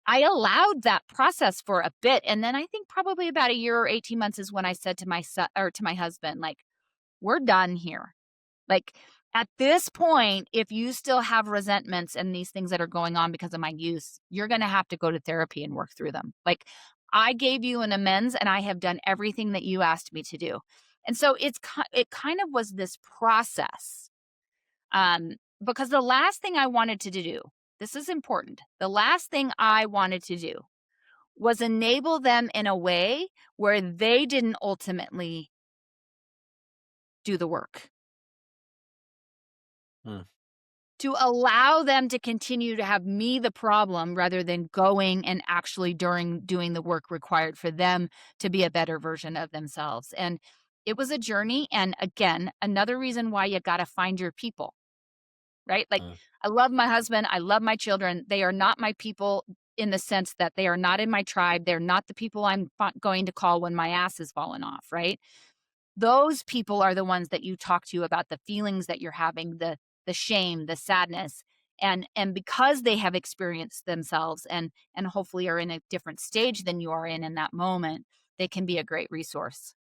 I allowed that process for a bit. And then I think probably about a year or 18 months is when I said to my son or to my husband, like, we're done here. Like, at this point, if you still have resentments and these things that are going on because of my use, you're gonna have to go to therapy and work through them. Like, I gave you an amends, and I have done everything that you asked me to do. And so it kind of was this process, because the last thing I wanted to do, this is important, the last thing I wanted to do was enable them in a way where they didn't ultimately do the work. Mm. To allow them to continue to have me the problem rather than going and actually doing the work required for them to be a better version of themselves. And it was a journey. And again, another reason why you got to find your people, right? Like, Mm. I love my husband. I love my children. They are not my people in the sense that they are not in my tribe. They're not the people I'm going to call when my ass is falling off, right? Those people are the ones that you talk to about the feelings that you're having, the shame, the sadness, and because they have experienced themselves and hopefully are in a different stage than you are in that moment, they can be a great resource.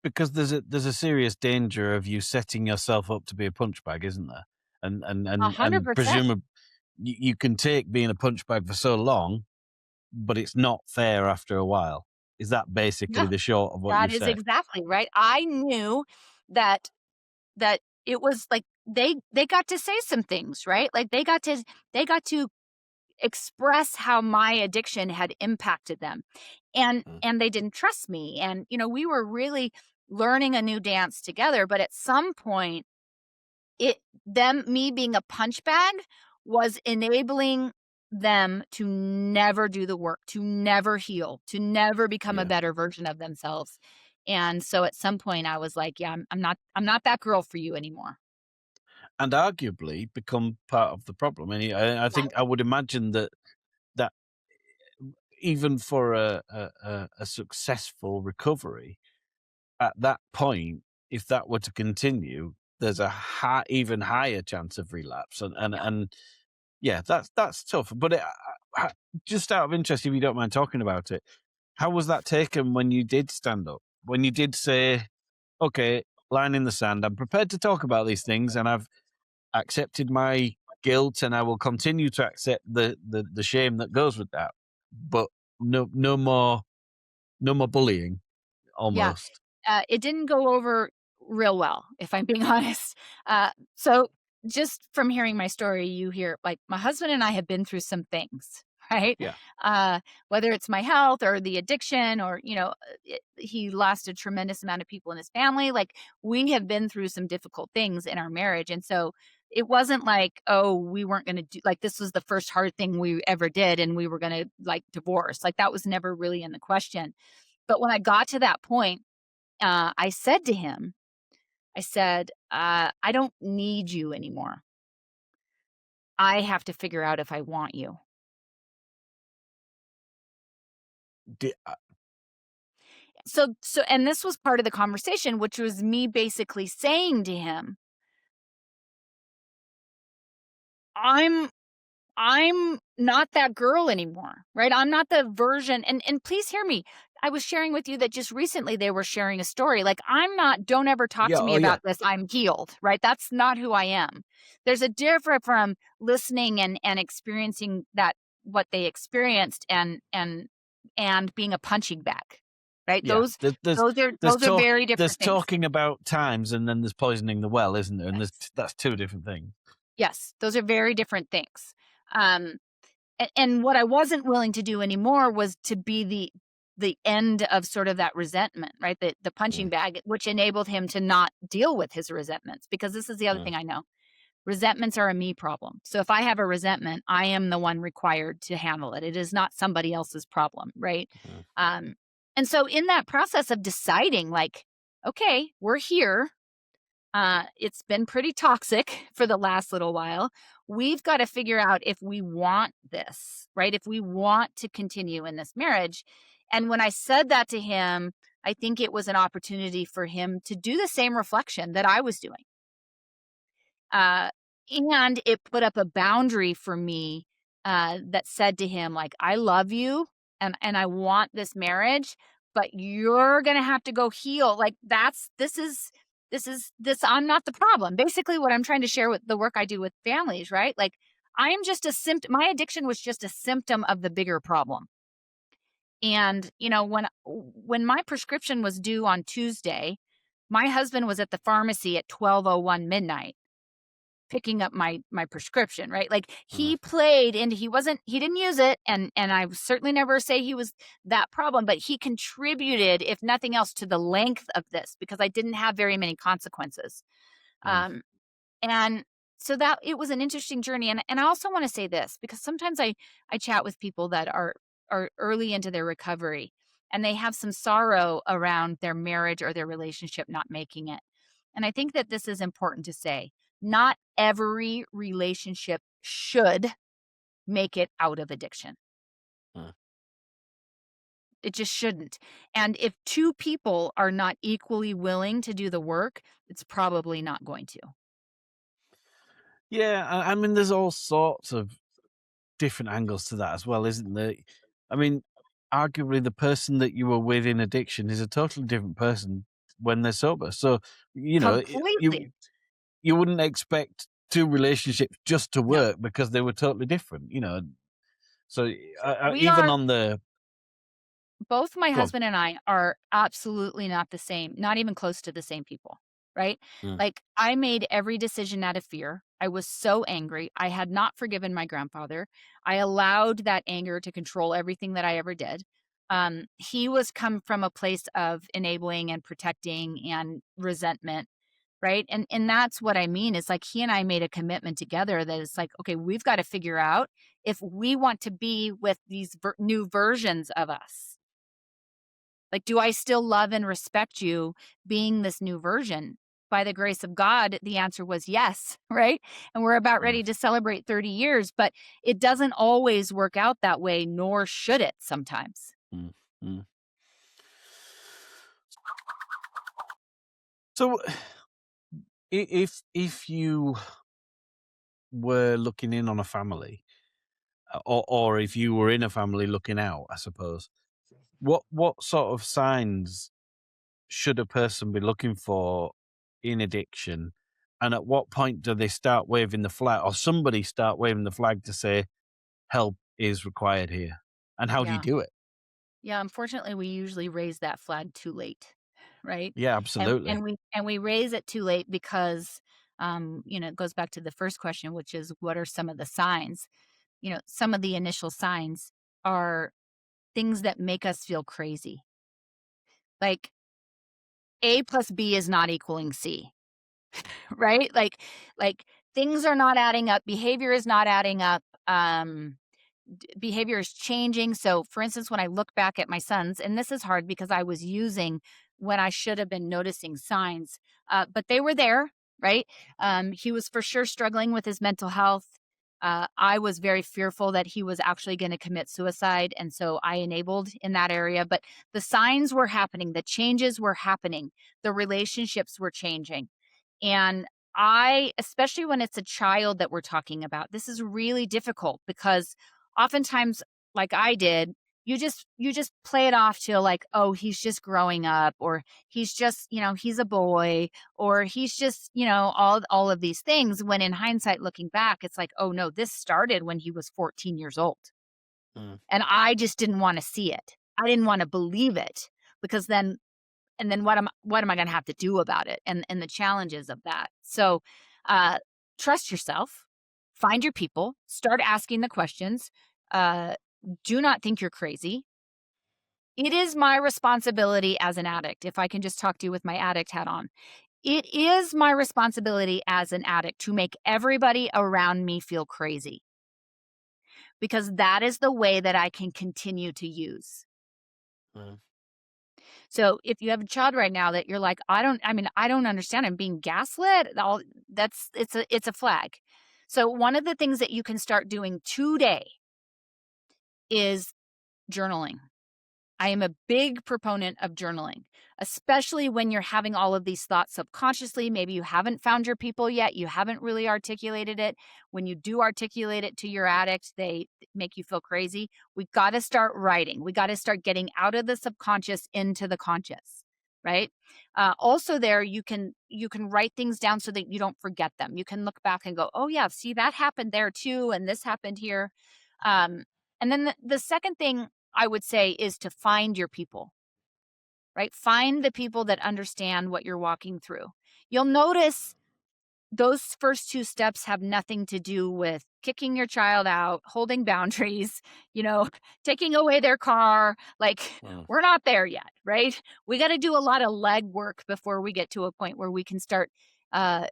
Because there's a serious danger of you setting yourself up to be a punch bag, isn't there? And 100%. presumably you can take being a punch bag for so long, but it's not fair after a while. Is that basically Yeah, the short of what that you've is said? exactly right. I knew that that it was like they got to say some things, right? Like, they got to express how my addiction had impacted them. Mm. And they didn't trust me. And we were really learning a new dance together, but at some point it them me being a punch bag was enabling them to never do the work, to never heal, to never become a Yeah. better version of themselves. And so at some point I was like, yeah, I'm not that girl for you anymore. And arguably become part of the problem. And I Yeah. think I would imagine that even for a successful recovery, at that point, if that were to continue, there's a even higher chance of relapse. And yeah, that's tough. But just out of interest, if you don't mind talking about it, how was that taken when you did stand up? When you did say, "Okay, line in the sand. I'm prepared to talk about these things, and I've accepted my guilt, and I will continue to accept the shame that goes with that. But no more bullying." Yeah. Almost. It didn't go over real well, if I'm being honest. So just from hearing my story, you hear, like, my husband and I have been through some things, right? Yeah. Uh, Whether it's my health or the addiction, or he lost a tremendous amount of people in his family. Like, we have been through some difficult things in our marriage, and so it wasn't like, oh, we weren't going to do, like, this was the first hard thing we ever did, and we were going to, like, divorce. Like, that was never really in the question. But when I got to that point, I said to him, I said, "I don't need you anymore. I have to figure out if I want you." Di And this was part of the conversation, which was me basically saying to him, "I'm I'm not that girl anymore, right? I'm not the version." And please hear me. I was sharing with you that just recently they were sharing a story. Like, I'm not, don't ever talk Yeah, to me oh, yeah. about this. I'm healed, right? That's not who I am. There's a difference from listening and experiencing that, what they experienced, and being a punching bag, right? Yeah. Those are very There's different things. talking about times, and then there's poisoning the well, isn't there? And Yes. that's two different things. Yes, those are very different things. Um, and what I wasn't willing to do anymore was to be the end of sort of that resentment, right? The punching Mm, bag, which enabled him to not deal with his resentments. Because this is the other mm, thing I know. Resentments are a me problem. So if I have a resentment, I am the one required to handle it. It is not somebody else's problem, right? mm, Um, and so in that process of deciding, like, okay, we're here. It's been pretty toxic for the last little while. We've got to figure out if we want this, right? If we want to continue in this marriage. And when I said that to him, I think it was an opportunity for him to do the same reflection that I was doing. Uh, and it put up a boundary for me, that said to him, like, "I love you and I want this marriage, but you're gonna have to go heal." Like, this I'm not the problem. Basically, what I'm trying to share with the work I do with families, right? Like, I am just a symptom. My addiction was just a symptom of the bigger problem. And, when my prescription was due on Tuesday, my husband was at the pharmacy at 12:01 midnight picking up my prescription, right? Like, mm, he played and he didn't use it, and I certainly never say he was that problem, but he contributed, if nothing else, to the length of this because I didn't have very many consequences. mm, Um, and so that it was an interesting journey, and I also wanna say this because sometimes I chat with people that are early into their recovery, and they have some sorrow around their marriage or their relationship not making it. And I think that this is important to say. Not every relationship should make it out of addiction. mm. It just shouldn't. And if 2 people are not equally willing to do the work, it's probably not going to. Yeah, I mean, there's all sorts of different angles to that as well, isn't there? I mean, arguably, the person that you were with in addiction is a totally different person when they're sober. So, Completely. you wouldn't expect two relationships just to No. work because they were totally different. So We even are on the both my go on. husband and I are absolutely not the same, not even close to the same people, right? Mm, Like, I made every decision out of fear. I was so angry. I had not forgiven my grandfather. I allowed that anger to control everything that I ever did. He was come from a place of enabling and protecting and resentment, right? And that's what I mean. Is like he and I made a commitment together that it's like, okay, we've got to figure out if we want to be with these new versions of us. Like, do I still love and respect you being this new version? By the grace of God, the answer was yes, right? And we're about mm, ready to celebrate 30 years, but it doesn't always work out that way, nor should it sometimes. mm, mm. So, if you were looking in on a family, or if you were in a family looking out, I suppose, what sort of signs should a person be looking for in addiction? And at what point do they start waving the flag, or somebody start waving the flag to say help is required here? And how do you Yeah. do it? Yeah, unfortunately, we usually raise that flag too late, right? Yeah, And absolutely. we raise it too late because, it goes back to the first question, which is what are some of the signs? Some of the initial signs are things that make us feel crazy. Like A plus B is not equaling C, right? Like things are not adding up, behavior is not adding up. Behavior is changing. So, for instance, when I look back at my sons, and this is hard because I was using when I should have been noticing signs, but they were there, right? He was for sure struggling with his mental health. I was very fearful that he was actually going to commit suicide. And so I enabled in that area. But the signs were happening, the changes were happening, the relationships were changing. And especially when it's a child that we're talking about, this is really difficult because oftentimes, like I did, you just play it off to like, oh, he's just growing up, or he's just, he's a boy, or he's just, all of these things. When in hindsight, looking back, it's like, oh no, this started when he was 14 years old. Mm, And I just didn't want to see it. I didn't want to believe it because then what am I gonna have to do about it and the challenges of that. So uh trust yourself, find your people, start asking the questions. Uh, do not think you're crazy. It is my responsibility as an addict, if I can just talk to you with my addict hat on. It is my responsibility as an addict to make everybody around me feel crazy because that is the way that I can continue to use. Mm. So if you have a child right now that you're like, I don't understand. I'm being gaslit. It's a flag. So one of the things that you can start doing today is journaling. I am a big proponent of journaling, especially when you're having all of these thoughts subconsciously. Maybe you haven't found your people yet. You haven't really articulated it. When you do articulate it to your addict, they make you feel crazy. We got to start writing. We got to start getting out of the subconscious into the conscious, right? Also, there you can write things down so that you don't forget them. You can look back and go, oh yeah, see that happened there too, and this happened here. Um, and then the second thing I would say is to find your people, right? Find the people that understand what you're walking through. You'll notice those first two steps have nothing to do with kicking your child out, holding boundaries, you know, taking away their car. Like, Mm. we're not there yet, right? We got to do a lot of leg work before we get to a point where we can start uh,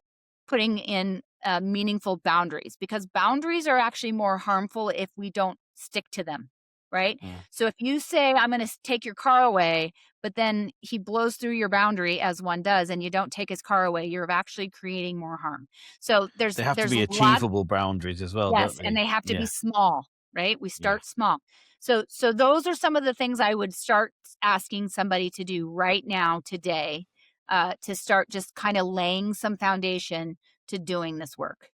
putting in meaningful boundaries, because boundaries are actually more harmful if we don't stick to them, right? Mm. So if you say, I'm going to take your car away, but then he blows through your boundary as one does, and you don't take his car away, you're actually creating more harm. So They have to there's be lots. achievable boundaries as well, don't Yes, and they? they have to be Yeah. small, right? We Yeah. start small. So those are some of the things I would start asking somebody to do right now, today, to start just kind of laying some foundation to doing this work.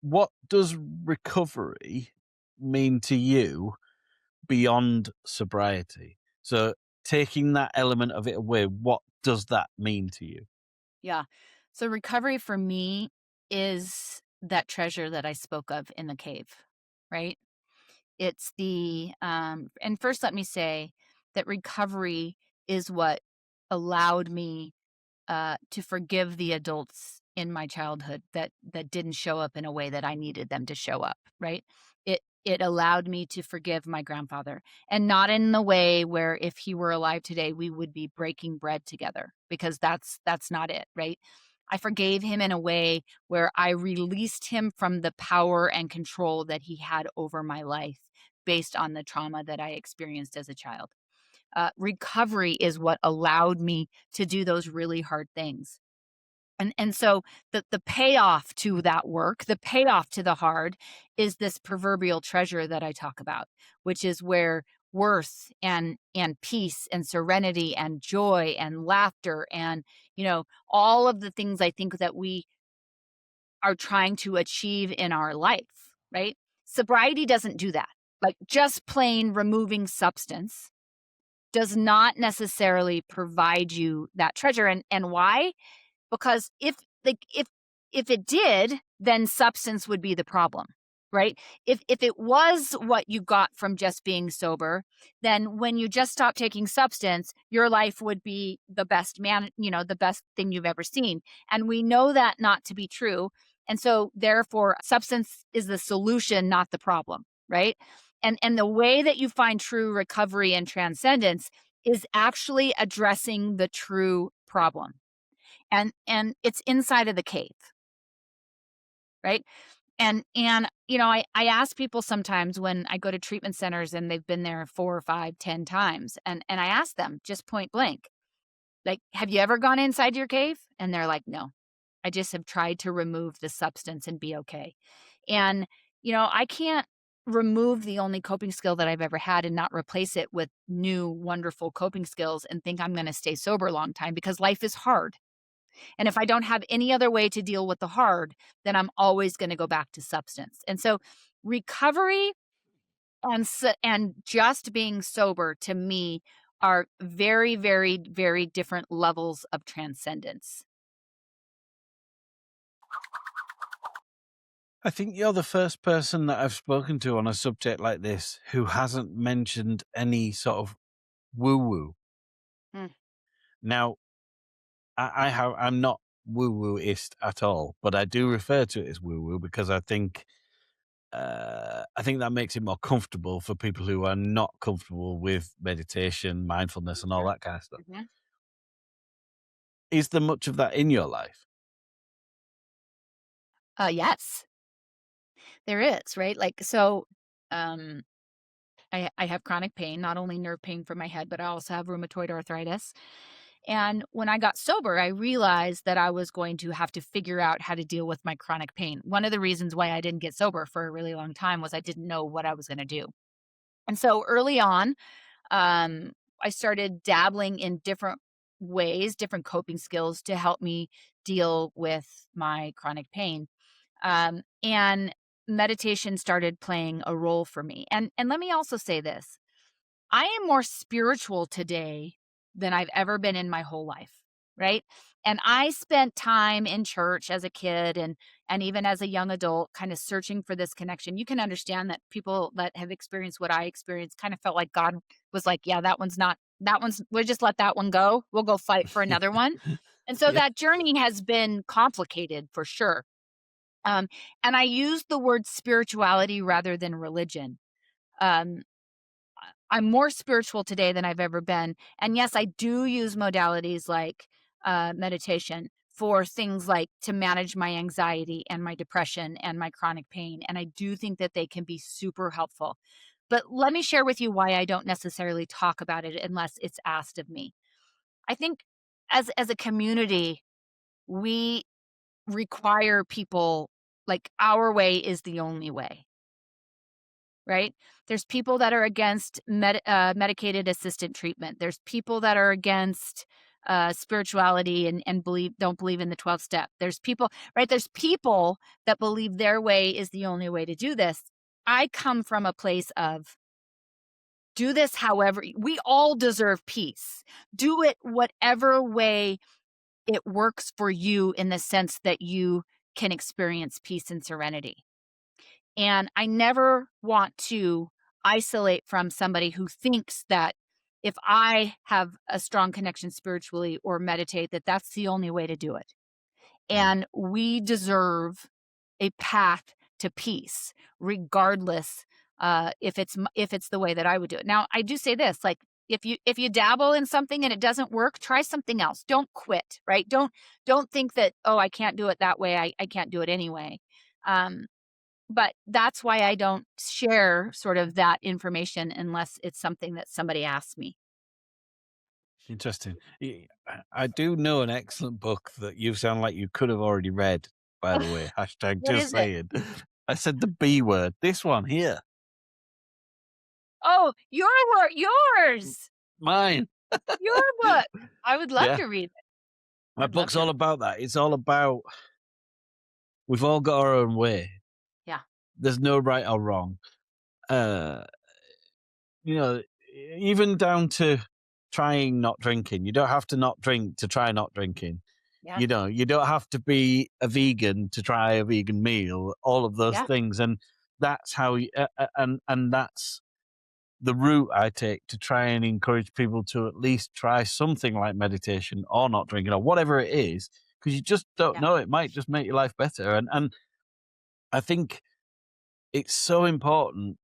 What does recovery mean to you beyond sobriety? So taking that element of it away, what does that mean to you? Yeah. So recovery for me is that treasure that I spoke of in the cave, right? It's and first let me say that recovery is what allowed me to forgive the adults in my childhood that didn't show up in a way that I needed them to show up, right? It allowed me to forgive my grandfather, and not in the way where if he were alive today we would be breaking bread together, because that's not it, right? I forgave him in a way where I released him from the power and control that he had over my life based on the trauma that I experienced as a child. Recovery is what allowed me to do those really hard things. And so the payoff to that work, the payoff to the hard, is this proverbial treasure that I talk about, which is where worth and peace and serenity and joy and laughter and, all of the things I think that we are trying to achieve in our life, right? Sobriety doesn't do that. Like, just plain removing substance does not necessarily provide you that treasure. And why? Because if it did, then substance would be the problem, right? If it was what you got from just being sober, then when you just stop taking substance, your life would be the best thing you've ever seen. And we know that not to be true. And so therefore substance is the solution, not the problem, right? And the way that you find true recovery and transcendence is actually addressing the true problem. And it's inside of the cave, right? And I ask people sometimes when I go to treatment centers and they've been there 4 or 5, 10 times, and I ask them just point blank, like, have you ever gone inside your cave? And they're like, no, I just have tried to remove the substance and be okay. And I can't remove the only coping skill that I've ever had and not replace it with new wonderful coping skills and think I'm going to stay sober a long time, because life is hard. And if I don't have any other way to deal with the hard, then I'm always going to go back to substance. And so recovery and just being sober, to me, are very, very, very different levels of transcendence. I think you're the first person that I've spoken to on a subject like this who hasn't mentioned any sort of woo woo. Mm. Now, I'm not woo-wooist at all, but I do refer to it as woo-woo because I think that makes it more comfortable for people who are not comfortable with meditation, mindfulness, and all Mhm, that kind of stuff. mhm. Is there much of that in your life? Yes, there is, right? Like, so, um, I have chronic pain, not only nerve pain from my head, but I also have rheumatoid arthritis. And when I got sober, I realized that I was going to have to figure out how to deal with my chronic pain. One of the reasons why I didn't get sober for a really long time was I didn't know what I was going to do. And so early on, um, I started dabbling in different ways, different coping skills to help me deal with my chronic pain. And meditation started playing a role for me. And let me also say this. I am more spiritual today than I've ever been in my whole life, right? And I spent time in church as a kid and even as a young adult kind of searching for this connection. You can understand that people that have experienced what I experienced kind of felt like God was like, yeah, that one's we'll just let that one go. We'll go fight for another one. And so Yeah. that journey has been complicated for sure. Um, and I use the word spirituality rather than religion. Um, I'm more spiritual today than I've ever been. And yes, I do use modalities like meditation for things like to manage my anxiety and my depression and my chronic pain. And I do think that they can be super helpful. But let me share with you why I don't necessarily talk about it unless it's asked of me. I think as a community, we require people like our way is the only way, right? There's people that are against medicated assistant treatment. There's people that are against spirituality and don't believe in the 12 step. There's people, right? There's people that believe their way is the only way to do this. I come from a place of do this however we all deserve peace. Do it whatever way it works for you in the sense that you can experience peace and serenity. And I never want to isolate from somebody who thinks that if I have a strong connection spiritually or meditate, that that's the only way to do it. Mm. And we deserve a path to peace, regardless if it's the way that I would do it. Now, I do say this: like if you dabble in something and it doesn't work, try something else. Don't quit, right? Don't think that oh I can't do it that way. I can't do it anyway. Um, but that's why I don't share sort of that information unless it's something that somebody asks me. Interesting. I do know an excellent book that you sound like you could have already read, by the way. Hashtag What just is it? saying. I said the B word. This one here, Oh, your work, yours, mine. your book. I would love Yeah. to read it. My I'd love book's to all read. about that. It's all about we've all got our own way. Yeah, There's no right or wrong. Uh, you know, even down to trying not drinking. You don't have to not drink to try not drinking. yeah, You know, you don't have to be a vegan to try a vegan meal, all of those yeah, things. And that's how, and that's the route I take to try and encourage people to at least try something like meditation or not drinking or whatever it is, because you just don't yeah, know. It might just make your life better. And I think it's so important.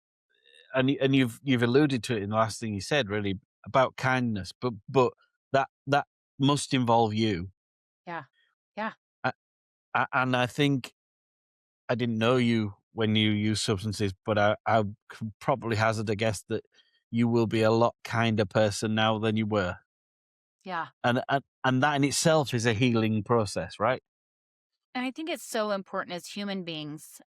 And you've alluded to it in the last thing you said, really about kindness, but that must involve you. yeah, yeah, A- and I think I didn't know you when you use substances, but I could probably hazard a guess that you will be a lot kinder person now than you were. yeah. And that in itself is a healing process, right? And I think it's so important as human beings.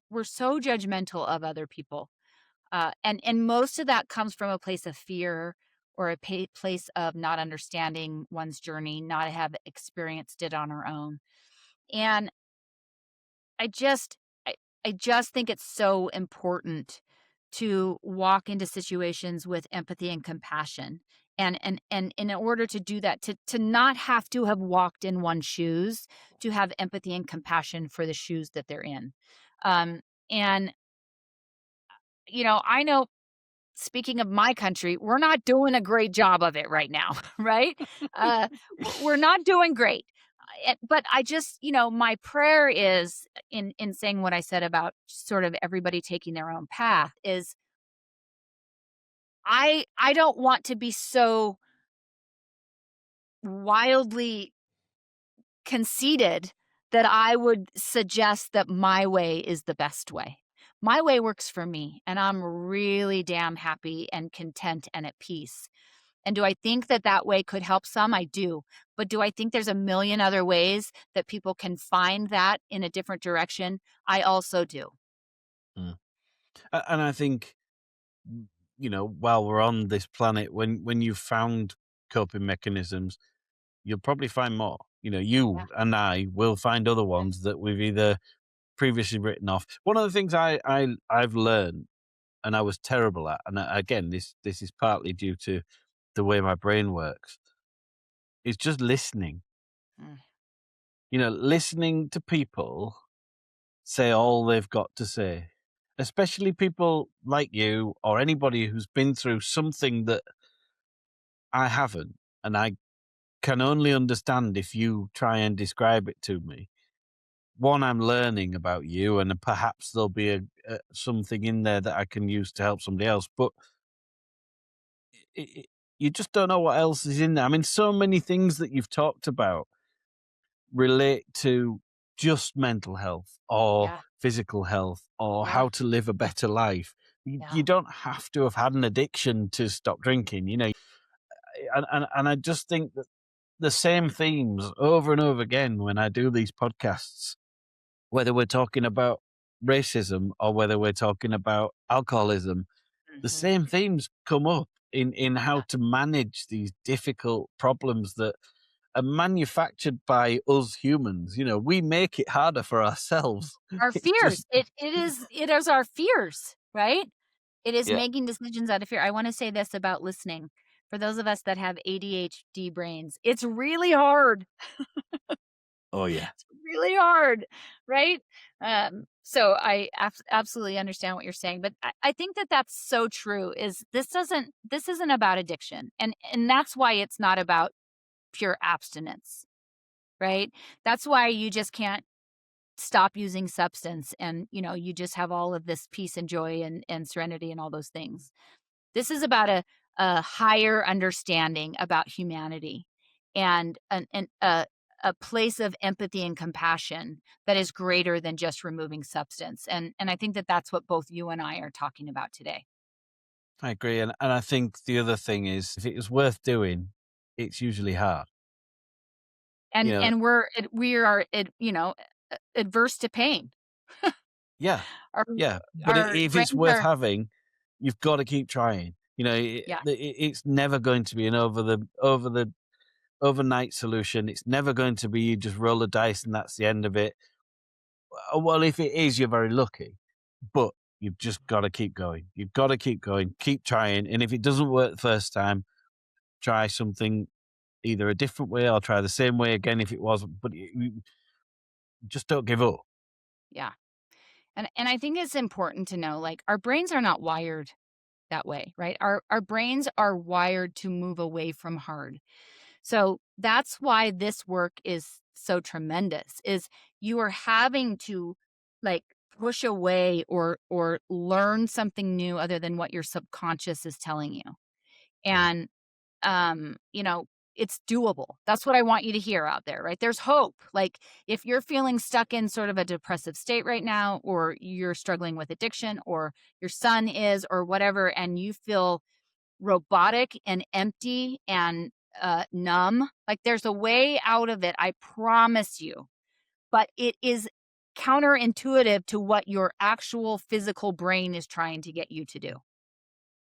We're so judgmental of other people, and most of that comes from a place of fear or a place of not understanding one's journey, not have experienced it on our own. And I just I I just think it's so important to walk into situations with empathy and compassion. And in order to do that, to not have to have walked in one's shoes, to have empathy and compassion for the shoes that they're in. And I know speaking of my country, we're not doing a great job of it right now, right? Uh, we're not doing great. But I just, my prayer is in saying what I said about sort of everybody taking their own path is I don't want to be so wildly conceited that I would suggest that my way is the best way. My way works for me, and I'm really damn happy and content and at peace. And do I think that that way could help some? I do. But do I think there's a million other ways that people can find that in a different direction? I also do. Mm. And I think, while we're on this planet, when you've found coping mechanisms, you'll probably find more. Yeah. You and I will find other ones that we've either previously written off. One of the things I've learned, and I was terrible at, and again, this is partly due to the way my brain works, is just listening. Mm. Listening to people say all they've got to say, especially people like you or anybody who's been through something that I haven't, and I can only understand if you try and describe it to me. One, I'm learning about you, and perhaps there'll be something in there that I can use to help somebody else. But you just don't know what else is in there. I mean, so many things that you've talked about relate to just mental health or Yeah. physical health or Yeah. how to live a better life. You Yeah. don't have to have had an addiction to stop drinking, and I just think that the same themes over and over again when I do these podcasts, whether we're talking about racism or whether we're talking about alcoholism, the Mhm. same themes come up in how Yeah. to manage these difficult problems that are manufactured by us humans. We make it harder for ourselves. Our It's just fears. It is our fears, right? It is yeah. making decisions out of fear. I wanna say this about listening. For those of us that have ADHD brains, it's really hard. Oh yeah. It's really hard, right? So I absolutely understand what you're saying, but I think that that's so true. Is this isn't about addiction, and that's why it's not about pure abstinence, right? That's why you just can't stop using substance, and you just have all of this peace and joy and serenity and all those things. This is about a higher understanding about humanity and a place of empathy and compassion that is greater than just removing substance. And I think that that's what both you and I are talking about today. I agree, and I think the other thing is, if it was worth doing, it's usually hard. You know, And we are adverse to pain. yeah, Our yeah. But our if it's brains worth are having, you've got to keep trying. yeah, It's never going to be an over the overnight solution. It's never going to be you just roll the dice and that's the end of it. Well, if it is, you're very lucky, but you've just got to keep going. You've got to keep going, keep trying, and if it doesn't work the first time, try something either a different way or try the same way again if it wasn't. But you just don't give up. yeah. And I think it's important to know, like, our brains are not wired that way, right? Our brains are wired to move away from hard. So that's why this work is so tremendous, is you are having to, like, push away or learn something new other than what your subconscious is telling you. Mm. And um, you know, it's doable. That's what I want you to hear out there, right? There's hope. Like, if you're feeling stuck in sort of a depressive state right now, or you're struggling with addiction, or your son is, or whatever, and you feel robotic and empty and numb, like, there's a way out of it. I promise you. But it is counterintuitive to what your actual physical brain is trying to get you to do.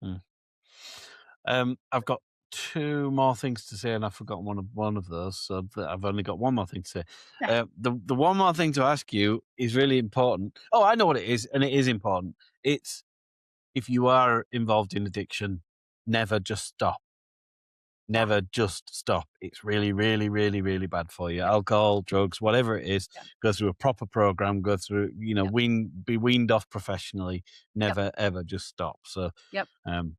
Mm. I've got two more things to say, and I've forgotten one of those, so I've only got one more thing to say. Yeah. The one more thing to ask you is really important. Oh, I know what it is, and it is important. It's if you are involved in addiction, never just stop. Yeah. Never just stop. It's really, really, really, really bad for you. Yep. Alcohol, drugs, whatever it is, Yep. go through a proper program, go through, Yep. be weaned off professionally. Yep. Never, ever just stop. So, Yep. um,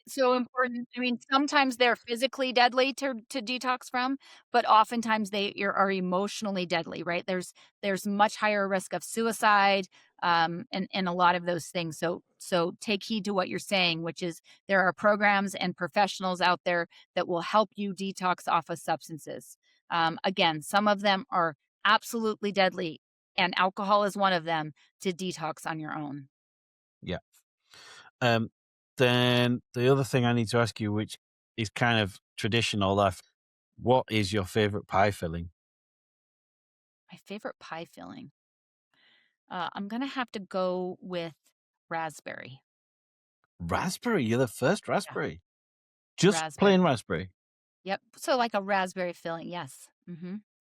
so important. I mean, sometimes they're physically deadly to detox from, but oftentimes are emotionally deadly, right? There's much higher risk of suicide, and a lot of those things. So take heed to what you're saying, which is there are programs and professionals out there that will help you detox off of substances. Again, some of them are absolutely deadly, and alcohol is one of them to detox on your own. Yeah. Um, then the other thing I need to ask you, which is kind of traditional life, what is your favorite pie filling? My favorite pie filling. I'm gonna have to go with raspberry. Raspberry. You're the first Yeah, raspberry. Just raspberry. plain raspberry. Yep. So like a raspberry filling, yes.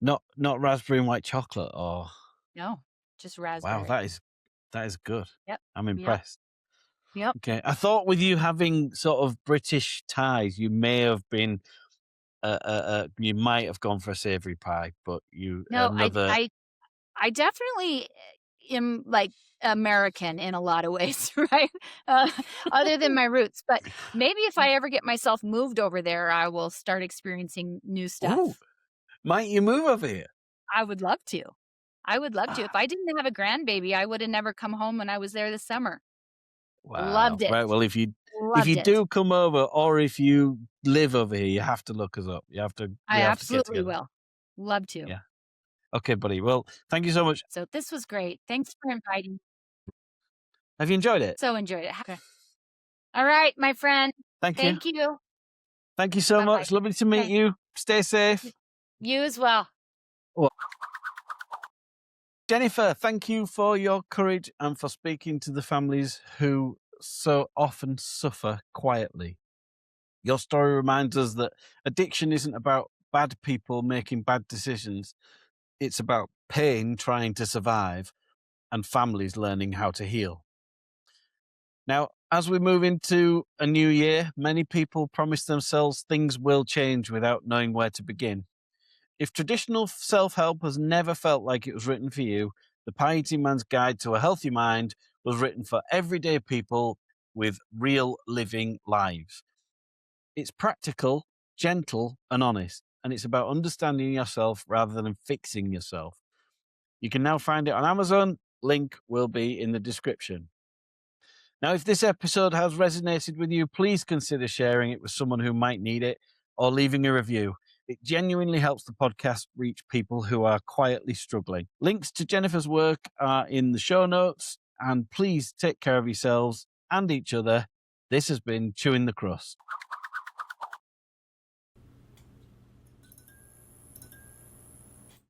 Not raspberry and white chocolate. Oh, No, just wow, raspberry. that is good. Yep. I'm Yep. impressed. Yep. Okay. I thought with you having sort of British ties, you may have been you might have gone for a savory pie, but you No, another. I definitely am like American in a lot of ways, right? Uh, other than my roots, but maybe if I ever get myself moved over there, I will start experiencing new Oh, stuff. might you move over here? I would love to. I would love to. If Ah, I didn't have a grandbaby, I would have never come home when I was there this summer. wow. Loved it. Right. Well, if Loved you it. do come over, or if you live over here, you have to look us up. I We have to get absolutely together. will. Love to. Yeah. Okay, buddy. Well, thank you so much. So this was great. Thanks for inviting. Have you enjoyed it? So enjoyed it. Okay. All right, my friend. Thank you. Thank you. Thank you so Bye-bye. much. Lovely to meet Okay. you. Stay Y safe. You as well. Well, Jennifer, thank you for your courage and for speaking to the families who so often suffer quietly. Your story reminds us that addiction isn't about bad people making bad decisions. It's about pain trying to survive and families learning how to heal. Now, as we move into a new year, many people promise themselves things will change without knowing where to begin. If traditional self help has never felt like it was written for you, The Piety Man's Guide to a Healthy Mind was written for everyday people with real living lives. It's practical, gentle, and honest, and it's about understanding yourself rather than fixing yourself. You can now find it on Amazon. Link will be in the description. Now, if this episode has resonated with you, please consider sharing it with someone who might need it or leaving a review. It genuinely helps the podcast reach people who are quietly struggling. Links to Jennifer's work are in the show notes, and please take care of yourselves and each other. This has been Chewing the Crust.